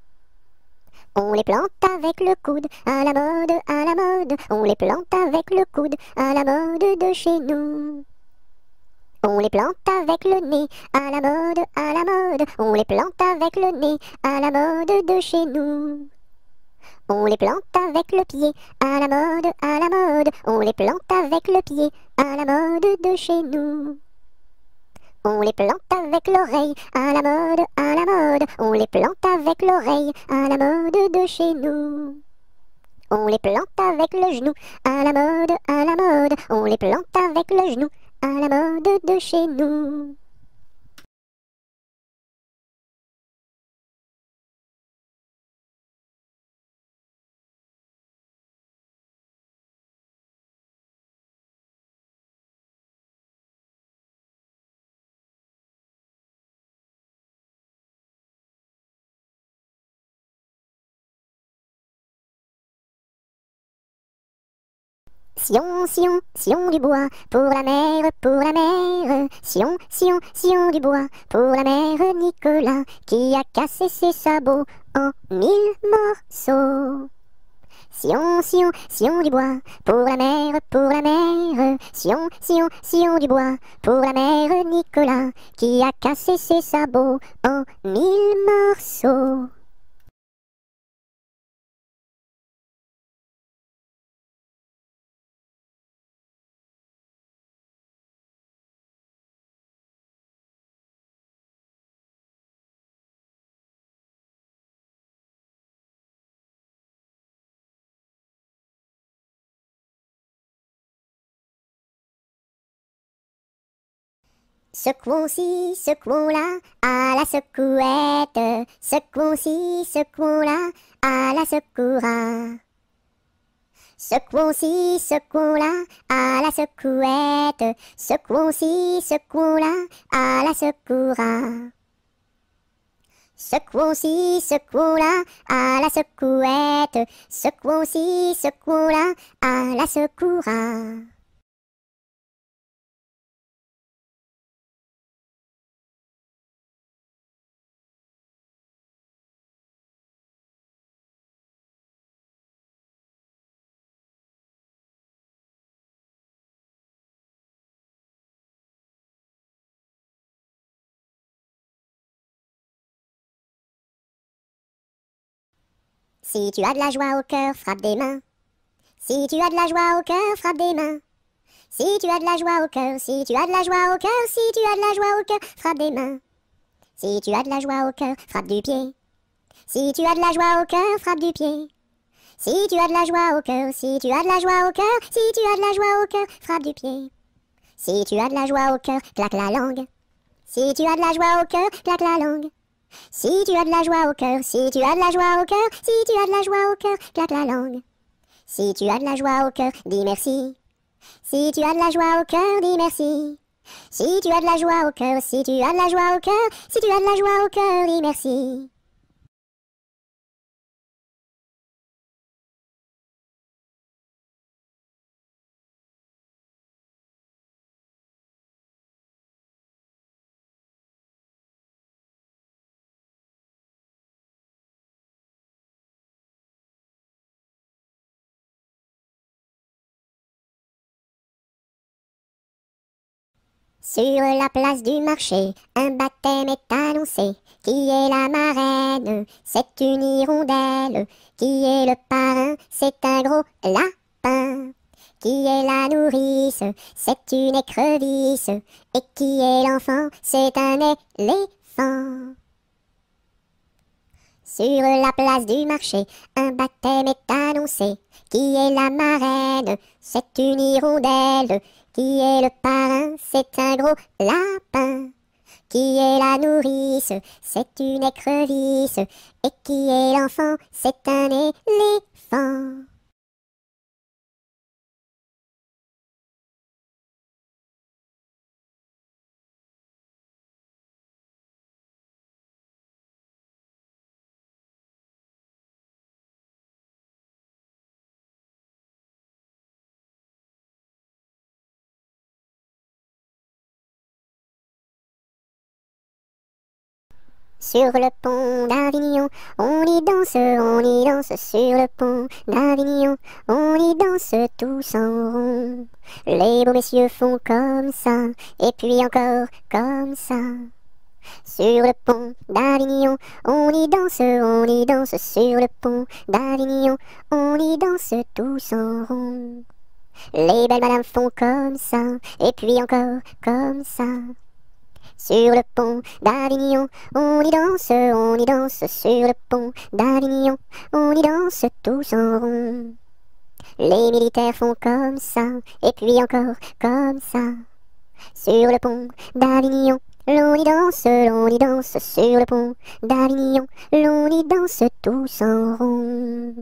On les plante avec le coude, à la mode, à la mode. On les plante avec le coude, à la mode de chez nous. On les plante avec le nez, à la mode, à la mode. On les plante avec le nez, à la mode de chez nous. On les plante avec le pied, à la mode, à la mode. On les plante avec le pied, à la mode de chez nous. On les plante avec l'oreille, à la mode, à la mode. On les plante avec l'oreille, à la mode de chez nous. On les plante avec le genou, à la mode, à la mode. On les plante avec le genou, à la mode de chez nous. Sion, Sion, Sion du bois, pour la mer, pour la mer. Sion, Sion, Sion du bois, pour la mère Nicolas, qui a cassé ses sabots en 1000 morceaux. Sion, Sion, Sion du bois, pour la mer, pour la mer. Sion, Sion, Sion du bois, pour la mère Nicolas, qui a cassé ses sabots en 1000 morceaux. Secouons-ci, secouons-là, à la secouette. Secouons-ci, secouons-là, à la secoura. Secouons-ci, secouons-là, à la secouette. Secouons-ci, secouons-là, à la secoura. Secouons-ci, secouons-là, à la secouette. Secouons-ci, secouons-là, à la secoura. Si tu as de la joie au cœur, frappe des mains. Si tu as de la joie au cœur, frappe des mains. Si tu as de la joie au cœur, si tu as de la joie au cœur, si tu as de la joie au cœur, frappe des mains. Si tu as de la joie au cœur, frappe du pied. Si tu as de la joie au cœur, frappe du pied. Si tu as de la joie au cœur, si tu as de la joie au cœur, si tu as de la joie au cœur, frappe du pied. Si tu as de la joie au cœur, claque la langue. Si tu as de la joie au cœur, claque la langue. Si tu as de la joie au cœur, si tu as de la joie au cœur, si tu as de la joie au cœur, claque la langue. Si tu as de la joie au cœur, dis merci. Si tu as de la joie au cœur, dis merci. Si tu as de la joie au cœur, si tu as de la joie au cœur, si tu as de la joie au cœur, dis merci. Sur la place du marché, un baptême est annoncé. Qui est la marraine? C'est une hirondelle. Qui est le parrain? C'est un gros lapin. Qui est la nourrice? C'est une écrevisse. Et qui est l'enfant? C'est un éléphant. Sur la place du marché, un baptême est annoncé. Qui est la marraine? C'est une hirondelle. Qui est le parrain? C'est un gros lapin. Qui est la nourrice? C'est une écrevisse. Et qui est l'enfant? C'est un éléphant. Sur le pont d'Avignon, on y danse sur le pont d'Avignon, on y danse tous en rond. Les beaux messieurs font comme ça, et puis encore comme ça. Sur le pont d'Avignon, on y danse sur le pont d'Avignon, on y danse tous en rond. Les belles madames font comme ça, et puis encore comme ça. Sur le pont d'Avignon, on y danse sur le pont d'Avignon, on y danse tous en rond. Les militaires font comme ça, et puis encore comme ça. Sur le pont d'Avignon, l'on y danse sur le pont d'Avignon, l'on y danse tous en rond.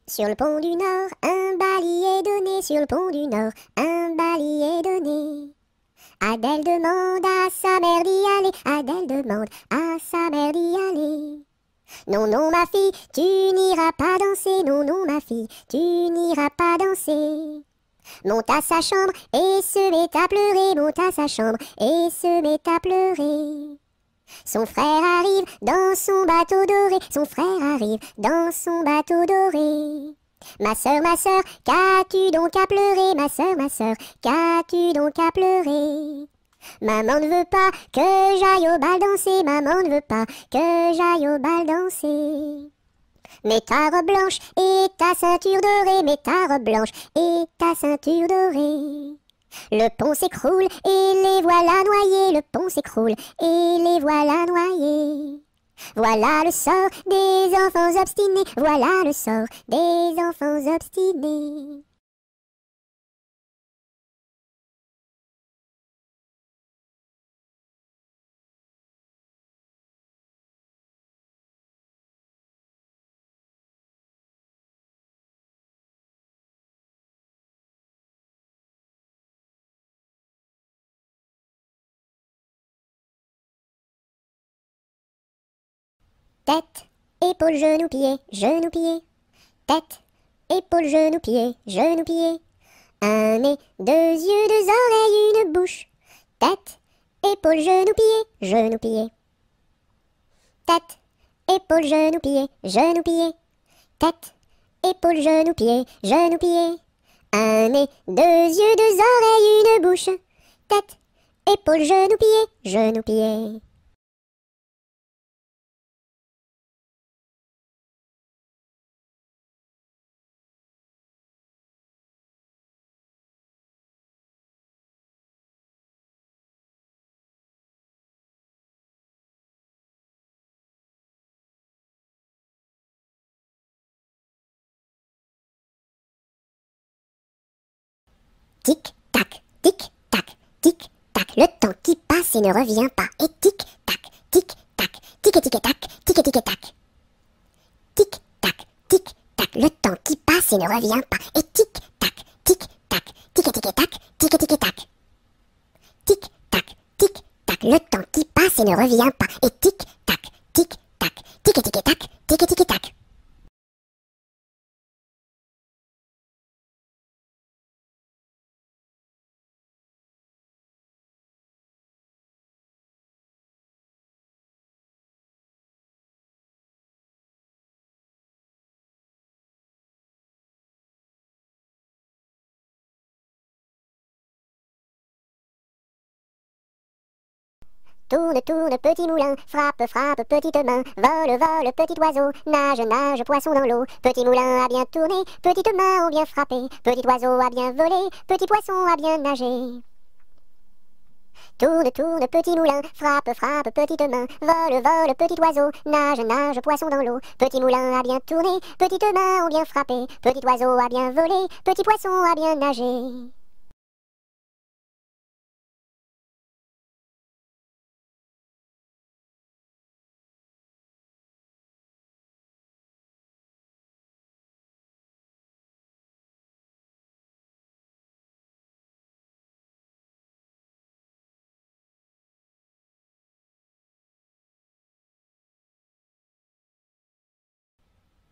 Sur le pont du Nord, un bal est donné, sur le pont du Nord, un bal est donné. Adèle demande à sa mère d'y aller, Adèle demande à sa mère d'y aller. Non, non, ma fille, tu n'iras pas danser, non, non, ma fille, tu n'iras pas danser. Monte à sa chambre et se met à pleurer, monte à sa chambre et se met à pleurer. Son frère arrive dans son bateau doré, son frère arrive dans son bateau doré. Ma sœur, qu'as-tu donc à pleurer, ma sœur, qu'as-tu donc à pleurer? Maman ne veut pas que j'aille au bal danser, maman ne veut pas que j'aille au bal danser. Mets ta robe blanche et ta ceinture dorée, mets ta robe blanche et ta ceinture dorée. Le pont s'écroule et les voilà noyés, le pont s'écroule et les voilà noyés. Voilà le sort des enfants obstinés, voilà le sort des enfants obstinés. Tête, épaules, genoux, pieds, genoux, pieds. Tête, épaules, genoux, pieds, genoux, pieds. Un nez, deux yeux, deux oreilles, une bouche. Tête, épaules, genoux, pieds, genoux, pieds. Tête, épaules, genoux, pieds, genoux, pieds. Tête, épaules, genoux, pieds, genoux, pieds. Un nez, deux yeux, deux oreilles, une bouche. Tête, épaules, genoux, pieds, genoux, pieds. Tic-tac, tic-tac, tic-tac, le temps qui passe et ne revient pas. Et tic-tac, tic-tac, tic-tic-tac, tic-tic-tac. Tic-tac, tic-tac, le temps qui passe et ne revient pas. Et tic-tac, tic-tac, tic-tic-tac, tic-tic-tac. Tic-tac, tic-tac, le temps qui passe et ne revient pas. Et tic-tac, tic-tac, tic-tic-tac, tic-tic-tac. Tourne, tourne, petit moulin, frappe, frappe, petite main, vole, vole, petit oiseau, nage, nage, poisson dans l'eau. Petit moulin a bien tourné, petites mains ont bien frappé, petit oiseau a bien volé, petit poisson a bien nagé. Tourne, tourne, petit moulin, frappe, frappe, petite main, vole, vole, petit oiseau, nage, nage, poisson dans l'eau. Petit moulin a bien tourné, petites mains ont bien frappé, petit oiseau a bien volé, petit poisson a bien nagé.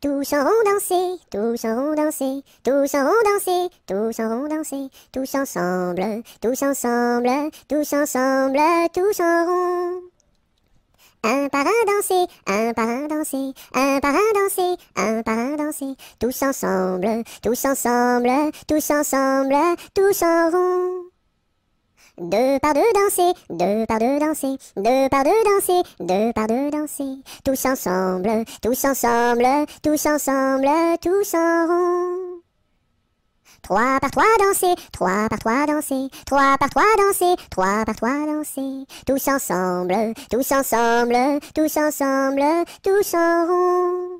Tous s'en vont danser, tous s'en vont danser, tous s'en vont danser, tous s'en vont danser, tous ensemble, tous ensemble, tous ensemble, tous en rond. Un par un danser, un par un danser, un par un danser, un par un danser, tous ensemble, tous ensemble, tous ensemble, tous en rond. Deux par deux danser, deux par deux danser, deux par deux danser, deux par deux danser, tous ensemble, tous ensemble, tous ensemble, tous en rond. Trois par trois danser, trois par trois danser, trois par trois danser, trois par trois danser, tous ensemble, tous ensemble, tous ensemble, tous en rond.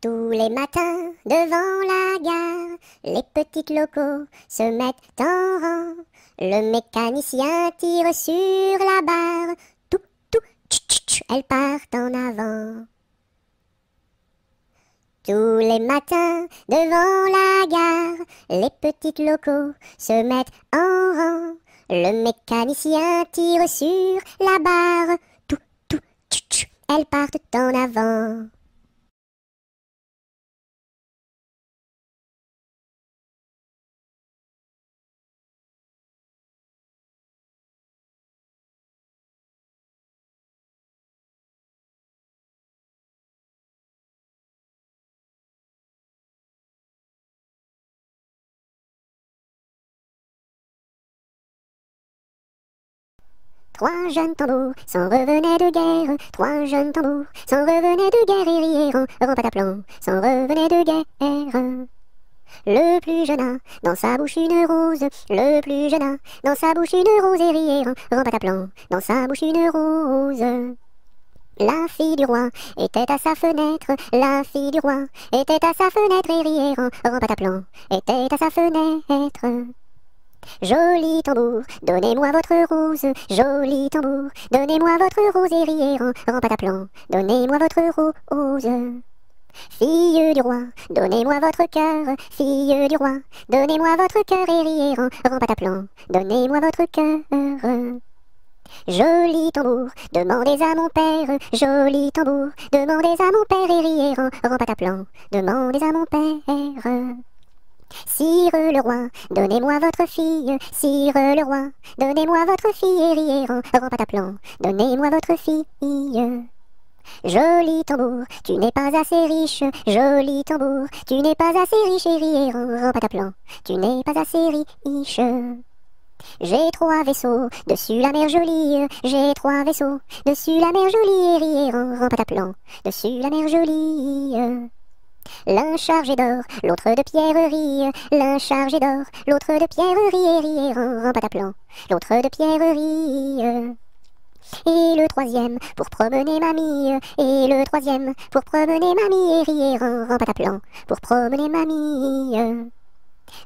Tous les matins, devant la gare, les petits locaux se mettent en rang. Le mécanicien tire sur la barre. Tout, tout, tch, tch, tch, elles partent en avant. Tous les matins, devant la gare, les petits locaux se mettent en rang. Le mécanicien tire sur la barre. Tout, tout, tch, tch, elles partent en avant. Trois jeunes tambours s'en revenaient de guerre, trois jeunes tambours s'en revenaient de guerre et riaient en pataplan, s'en revenaient de guerre. Le plus jeune a dans sa bouche une rose, le plus jeune a dans sa bouche une rose et riait en pataplan, dans sa bouche une rose. La fille du roi était à sa fenêtre, la fille du roi était à sa fenêtre et riait en pataplan, était à sa fenêtre. Joli tambour, donnez-moi votre rose, joli tambour, donnez-moi votre rose et riez en pataplan, donnez-moi votre rose. Fille du roi, donnez-moi votre cœur, fille du roi, donnez-moi votre cœur et riez en pataplan, donnez-moi votre cœur. Joli tambour, demandez à mon père, joli tambour, demandez à mon père et riez en pataplan, demandez à mon père. Sire le roi, donnez-moi votre fille, sire le roi, donnez-moi votre fille et riez en pataplan, donnez-moi votre fille. Joli tambour, tu n'es pas assez riche, joli tambour, tu n'es pas assez riche et riez en pataplan, tu n'es pas assez riche. J'ai trois vaisseaux, dessus la mer jolie, j'ai trois vaisseaux, dessus la mer jolie et riez en pataplan, dessus la mer jolie. L'un chargé d'or, l'autre de pierreries, l'un chargé d'or, l'autre de pierreries et riait en pataplan, l'autre de pierreries. Et le troisième pour promener mamie, et le troisième pour promener mamie et riait en pataplan, pour promener mamie.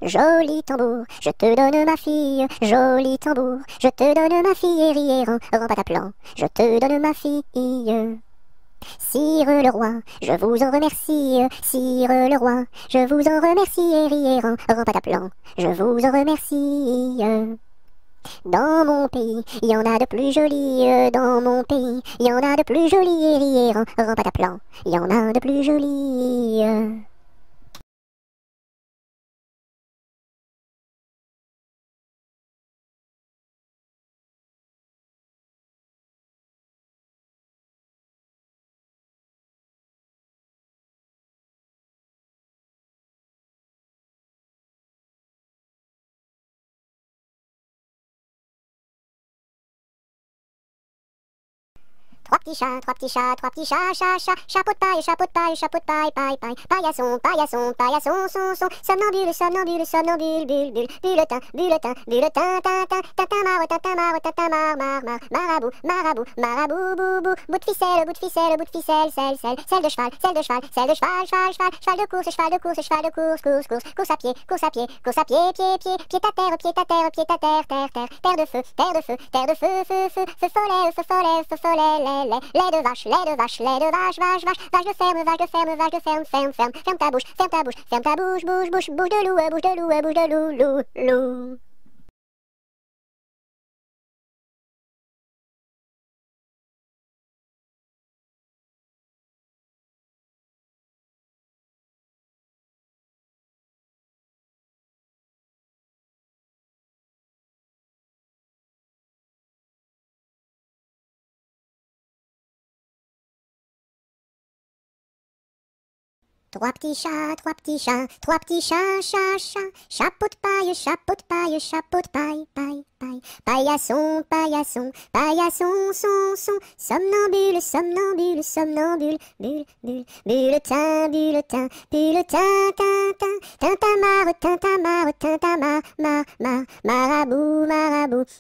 Joli tambour, je te donne ma fille, joli tambour, je te donne ma fille et riait en pataplan, je te donne ma fille. Sire le roi, je vous en remercie, sire le roi, je vous en remercie et riez en pataplan, je vous en remercie. Dans mon pays, il y en a de plus jolis, dans mon pays, il y en a de plus jolis et riez en pataplan, il y en a de plus jolis. trois petits chats, chapeau de paille, paille, paillasson, son, somnambule, bulletin, tintin, marabout, boubou, bout de ficelle, selle de cheval, cheval de course, course à pied, pied à terre, terre de feu, feu follet, lait de vache, vache de ferme, ferme ta bouche, bouche de loup. Trois petits chats, chapeau de paille, paillasson, son, somnambule, bulletin, tintin,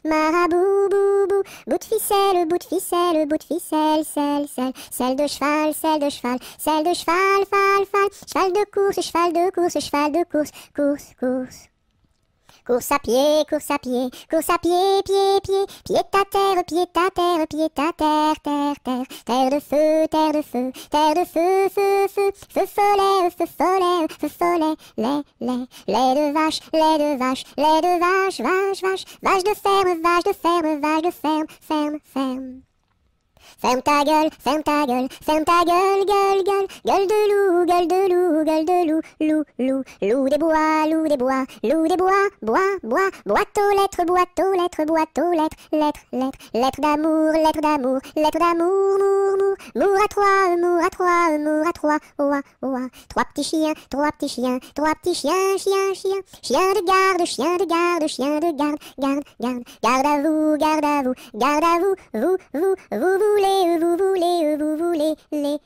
marabout, boubou, bout de ficelle, selle de cheval, cheval de course, course à pied, pied à terre, terre de feu, feu follet, lait de vache, vache de ferme, ferme. Ferme ta gueule, gueule de loup des bois, boîte aux lettres, lettres d'amour, mour à trois, oua, trois petits chiens, chien de garde à vous, vous voulez, les.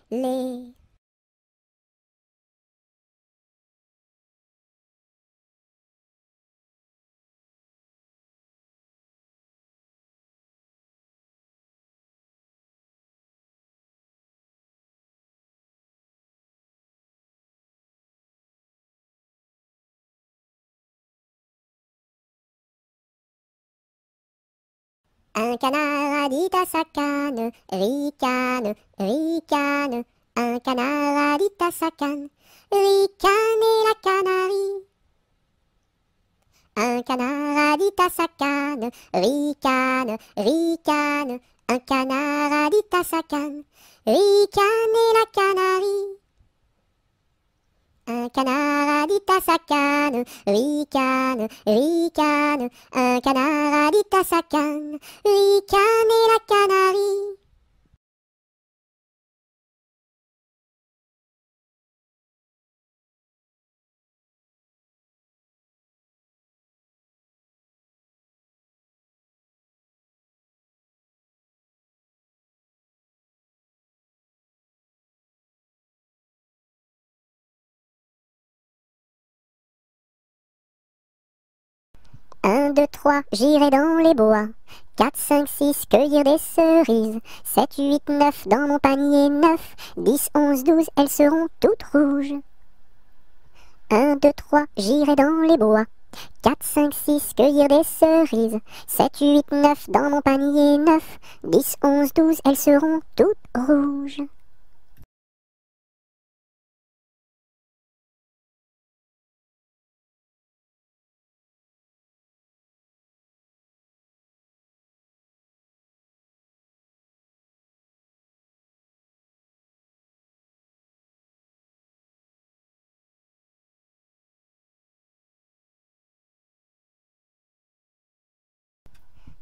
Un canard a dit à sa canne, ricane. Un canard a dit à sa canne, ricane et la canarie. Un canard a dit à sa canne, ricane. Un canard a dit à sa canne, ricane et la canarie. Un canard a dit à sa canne, ricane. Un canard a dit à sa canne, ricane et la canarie. Un, deux, trois, j'irai dans les bois. 4, 5, 6, cueillir des cerises. 7, 8, 9, dans mon panier 9. 10, 11, 12, elles seront toutes rouges. 1, 2, 3, j'irai dans les bois. 4, 5, 6, cueillir des cerises. 7, 8, 9, dans mon panier 9. 10, 11, 12, elles seront toutes rouges.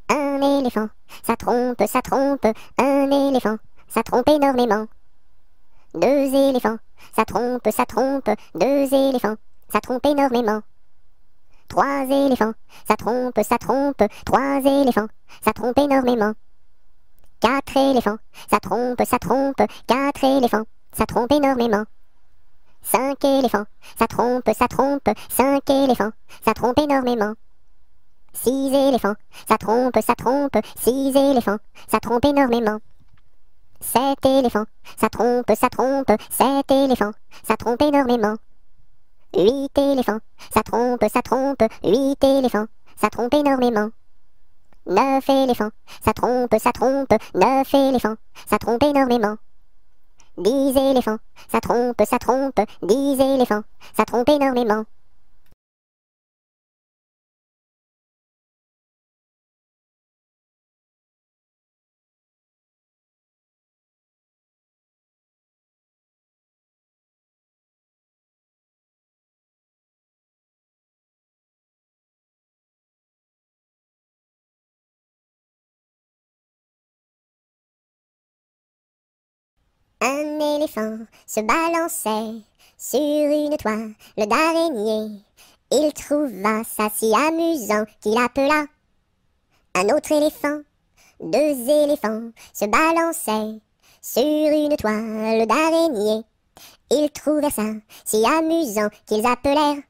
Un éléphant, ça trompe, un éléphant, ça trompe énormément. 2 éléphants, ça trompe, 2 éléphants, ça trompe énormément. 3 éléphants, ça trompe, 3 éléphants, ça trompe énormément. 4 éléphants, ça trompe, 4 éléphants, ça trompe énormément. 5 éléphants, ça trompe, 5 éléphants, ça trompe énormément. 6 éléphants, ça trompe, 6 éléphants, ça trompe énormément. 7 éléphants, ça trompe, 7 éléphants, ça trompe énormément. 8 éléphants, ça trompe, 8 éléphants, ça trompe énormément. 9 éléphants, ça trompe, 9 éléphants, ça trompe énormément. 10 éléphants, ça trompe, 10 éléphants, ça trompe énormément. Un éléphant se balançait sur une toile d'araignée. Il trouva ça si amusant qu'il appela un autre éléphant. 2 éléphants se balançaient sur une toile d'araignée. Ils trouvèrent ça si amusant qu'ils appelèrent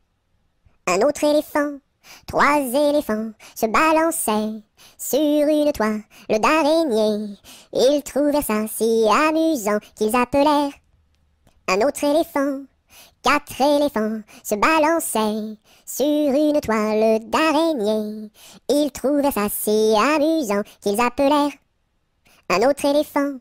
un autre éléphant. 3 éléphants se balançaient sur une toile d'araignée. Ils trouvèrent ça si amusant qu'ils appelèrent un autre éléphant. 4 éléphants se balançaient sur une toile d'araignée. Ils trouvèrent ça si amusant qu'ils appelèrent un autre éléphant.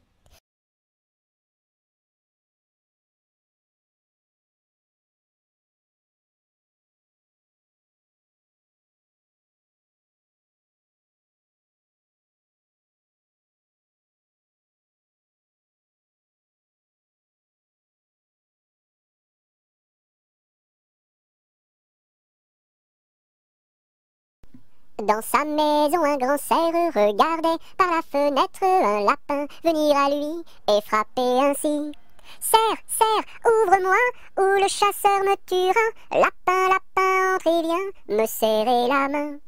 Dans sa maison, un grand cerf regardait par la fenêtre un lapin venir à lui et frapper ainsi. Cerf, cerf, ouvre-moi, ou le chasseur me tuera. Lapin, lapin, entre et viens me serrer la main.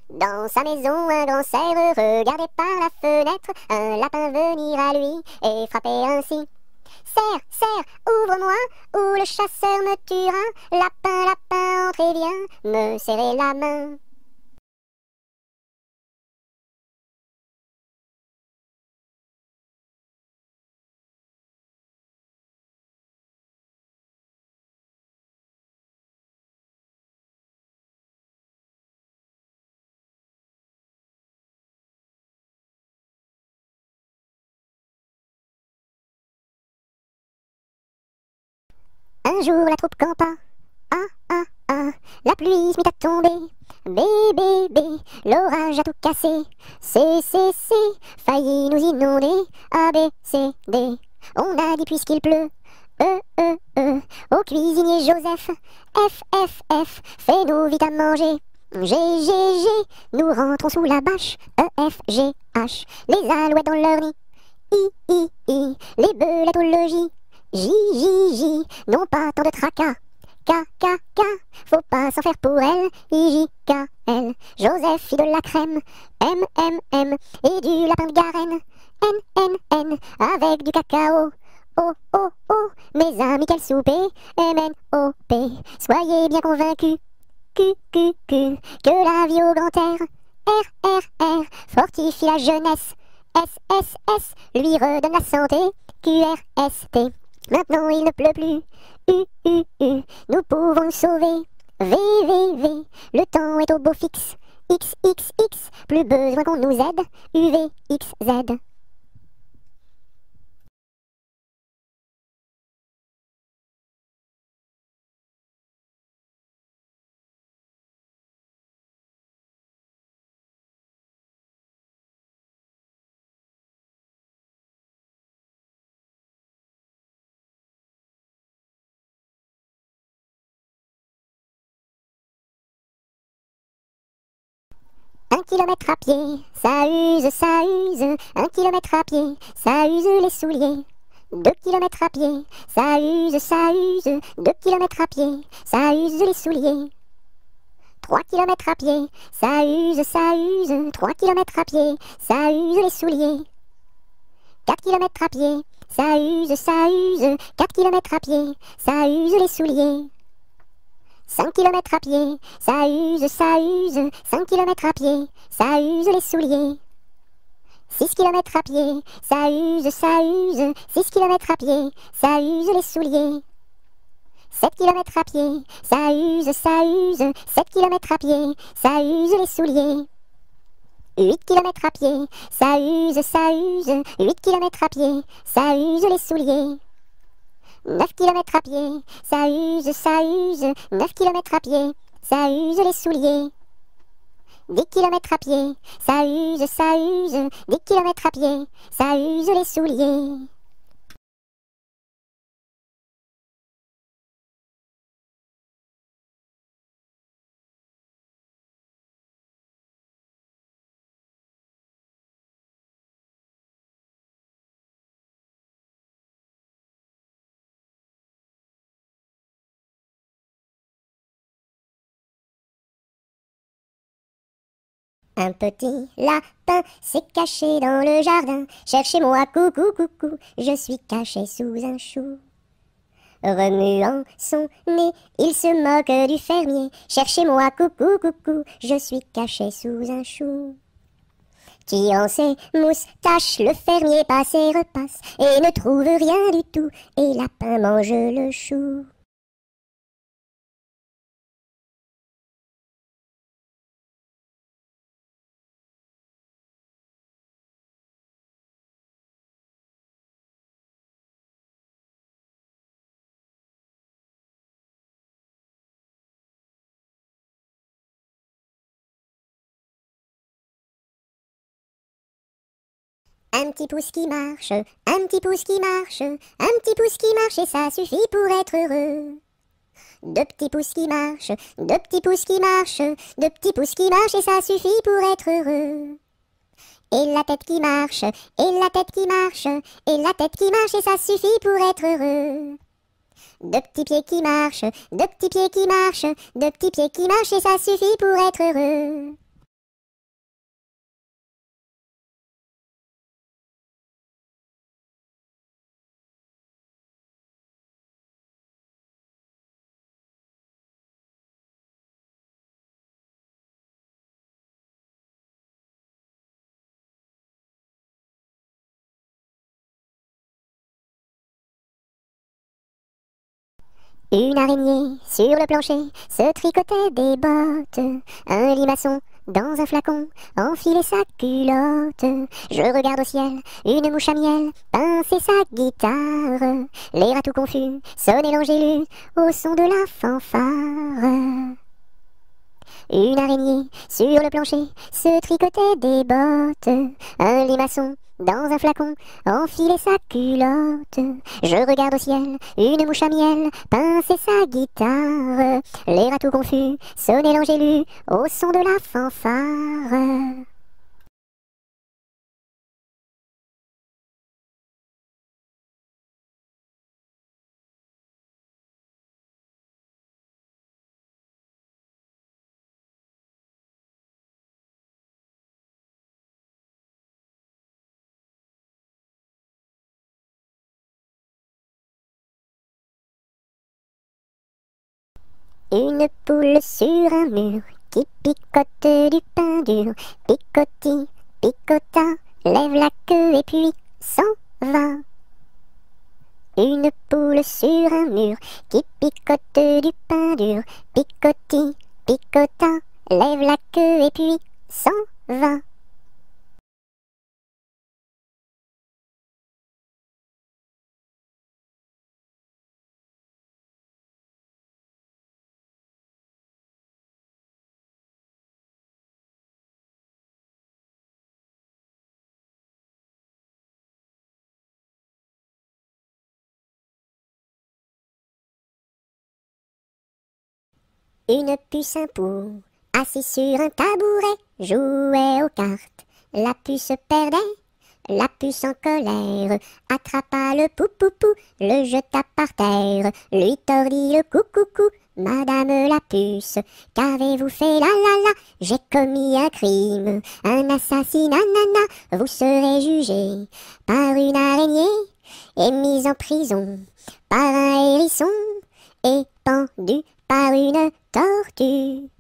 Dans sa maison, un grand cerf regardait par la fenêtre un lapin venir à lui et frapper ainsi. Cerf, cerf, ouvre-moi, ou le chasseur me tuera. Lapin, lapin, entre et viens me serrer la main. Un jour la troupe campa, la pluie se mit à tomber. Bé, bé, bé, l'orage a tout cassé. C, failli nous inonder. A, B, C, D, on a dit puisqu'il pleut. Au cuisinier Joseph. F, fais-nous vite à manger. G, nous rentrons sous la bâche. E, F, G, H, les alouettes dans leur nid. I, les belettes au logis. J, non pas tant de tracas. K, faut pas s'en faire pour elle. I, J, K, L, Joseph fit de la crème. M, et du lapin de Garenne. N, avec du cacao. O, mes amis, quel souper. M-N-O-P, soyez bien convaincus. Q, que la vie au grand air. R, fortifie la jeunesse. S, lui redonne la santé. Q-R-S-T, maintenant il ne pleut plus. U, nous pouvons nous sauver. V, le temps est au beau fixe. X, plus besoin qu'on nous aide. U, V, X, Z. Un kilomètre à pied, ça use. 1 kilomètre à pied, ça use les souliers. 2 kilomètres à pied, ça use. 2 kilomètres à pied, ça use les souliers. 3 kilomètres à pied, ça use, 3 kilomètres à pied, ça use les souliers. 4 kilomètres à pied, ça use, 4 kilomètres à pied, ça use les souliers. 5 kilomètres à pied, ça use, 5 kilomètres à pied, ça use les souliers. 6 kilomètres à pied, ça use, 6 kilomètres à pied, ça use les souliers. 7 kilomètres à pied, ça use, 7 kilomètres à pied, ça use les souliers. 8 kilomètres à pied, ça use, 8 kilomètres à pied, ça use les souliers. 9 kilomètres à pied, ça use, 9 kilomètres à pied, ça use les souliers. 10 kilomètres à pied, ça use, 10 kilomètres à pied, ça use les souliers. Un petit lapin s'est caché dans le jardin. Cherchez-moi, coucou, coucou, je suis caché sous un chou. Remuant son nez, il se moque du fermier. Cherchez-moi, coucou, coucou, je suis caché sous un chou. Tirant ses moustaches, le fermier passe et repasse et ne trouve rien du tout, et lapin mange le chou. Un petit pouce qui marche, un petit pouce qui marche, un petit pouce qui marche et ça suffit pour être heureux. 2 petits pouces qui marchent, 2 petits pouces qui marchent, 2 petits pouces qui marchent et ça suffit pour être heureux. Et la tête qui marche, et la tête qui marche, et la tête qui marche et ça suffit pour être heureux. 2 petits pieds qui marchent, 2 petits pieds qui marchent, 2 petits pieds qui marchent et ça suffit pour être heureux. Une araignée sur le plancher se tricotait des bottes. Un limaçon dans un flacon enfilait sa culotte. Je regarde au ciel, une mouche à miel pincer sa guitare. Les rats tout confus sonnaient l'angélus au son de la fanfare. Une araignée sur le plancher se tricotait des bottes. Un limaçon dans un flacon enfilait sa culotte. Je regarde au ciel, une mouche à miel pincer sa guitare. Les rats tout confus sonnaient l'angélus au son de la fanfare. Une poule sur un mur qui picote du pain dur. Picoti, picota, lève la queue et puis s'en va. Une poule sur un mur qui picote du pain dur. Picoti, picota, lève la queue et puis s'en va. Une puce un pou, assis sur un tabouret, jouait aux cartes. La puce perdait, la puce en colère attrapa le pou, le jeta par terre, lui tordit le cou, Madame la puce, qu'avez-vous fait, la la la? J'ai commis un crime, un assassinat, nana. Vous serez jugé par une araignée et mise en prison par un hérisson et pendu par une tortue.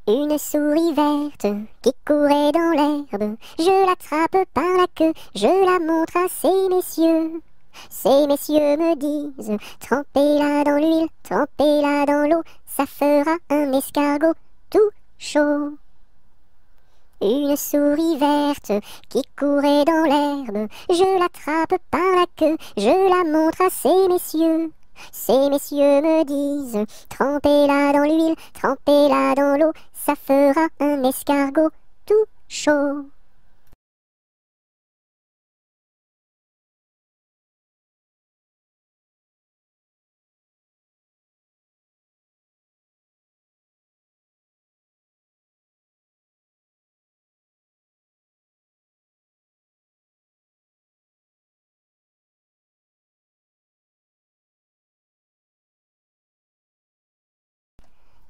Une souris verte qui courait dans l'herbe, je l'attrape par la queue, je la montre à ces messieurs. Ces messieurs me disent, trempez-la dans l'huile, trempez-la dans l'eau, ça fera un escargot tout chaud. Une souris verte qui courait dans l'herbe, je l'attrape par la queue, je la montre à ces messieurs. Ces messieurs me disent, trempez-la dans l'huile, trempez-la dans l'eau, ça fera un escargot tout chaud.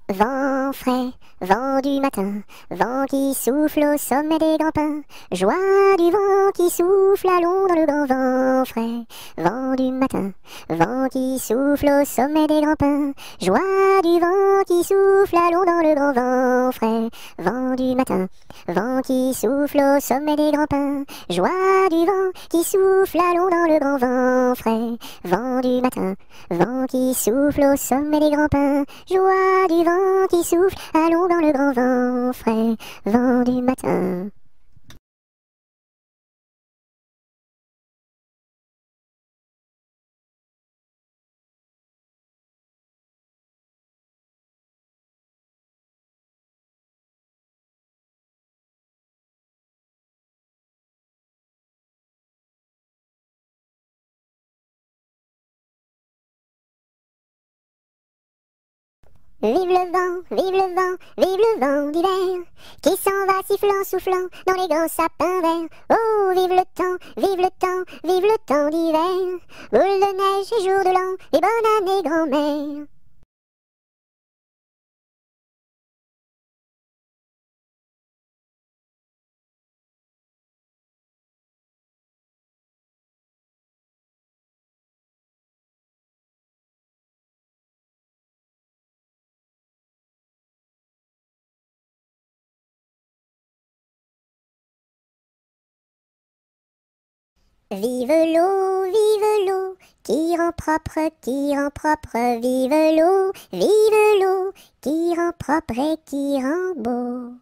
Vent frais, vent du matin, vent qui souffle au sommet des grands pins, joie du vent qui souffle, allons dans le grand vent frais. Vent du matin, vent qui souffle au sommet des grands pins, joie du vent qui souffle, allons dans le grand vent frais. Vent du matin, vent qui souffle au sommet des grands pins, joie du vent qui souffle, allons dans le grand vent frais. Vent du matin, vent qui souffle au sommet des grands pins, joie du vent qui souffle, allons dans le grand vent frais, vent du matin. Vive le vent, vive le vent, vive le vent d'hiver, qui s'en va sifflant, soufflant dans les grands sapins verts. Oh, vive le temps, vive le temps, vive le temps d'hiver, boule de neige et jour de l'an, et bonne année grand-mère. Vive l'eau, qui rend propre, vive l'eau, qui rend propre et qui rend beau.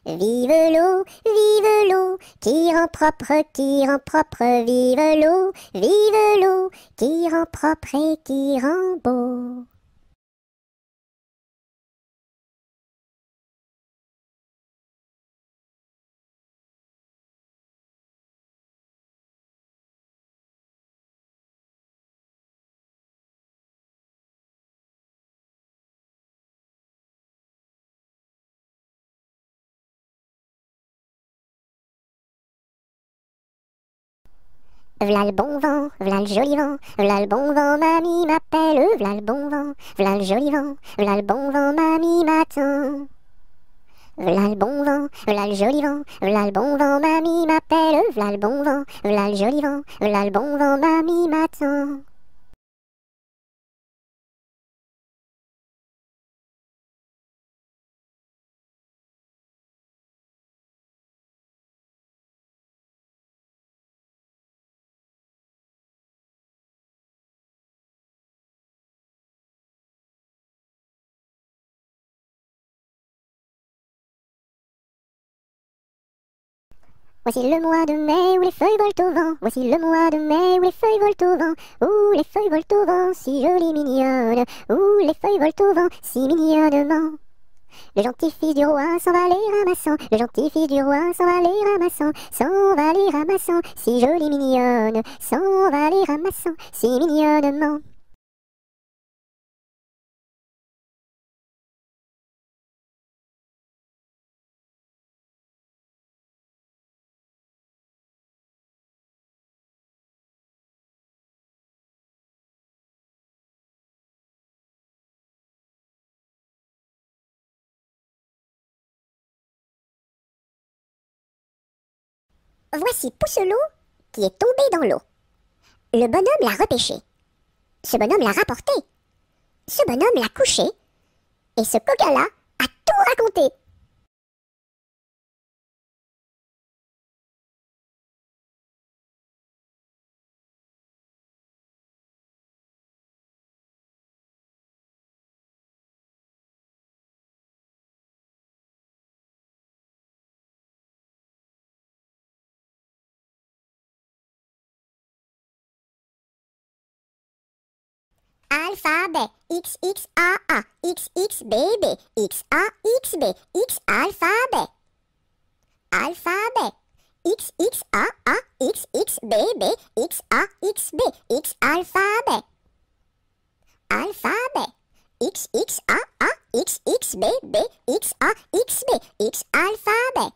Vive l'eau, qui rend propre, vive l'eau, qui rend propre et qui rend beau. V'là le bon vent, v'là le joli vent, v'là le bon vent, mamie m'appelle, v'là le bon vent, v'là le joli vent, v'là le bon vent, mamie m'attend. V'là le bon vent, v'là le joli vent, v'là le bon vent, mamie m'appelle, v'là le bon vent, v'là le joli vent, v'là le bon vent, mamie m'attend. Voici le mois de mai où les feuilles volent au vent. Voici le mois de mai où les feuilles volent au vent. Où les feuilles volent au vent, si jolies mignonnes. Où les feuilles volent au vent, si mignonnement. Le gentil fils du roi s'en va les ramassant. Le gentil fils du roi s'en va les ramassant. S'en va les ramassant, si jolie mignonne. S'en va les ramassant, si mignonnement. Voici Pousselot qui est tombé dans l'eau. Le bonhomme l'a repêché. Ce bonhomme l'a rapporté. Ce bonhomme l'a couché. Et ce coquin-là a tout raconté. Alphabet, X, X, A, A, X, X, B, B, X, A, X, B, X, alphabet. Alphabet, X, X, A, A, X, X, B, B, X, A, X, B, X, alphabet. Alphabet, X, X, A, A, X, X, B, B, X, A, X, B, X, alphabet.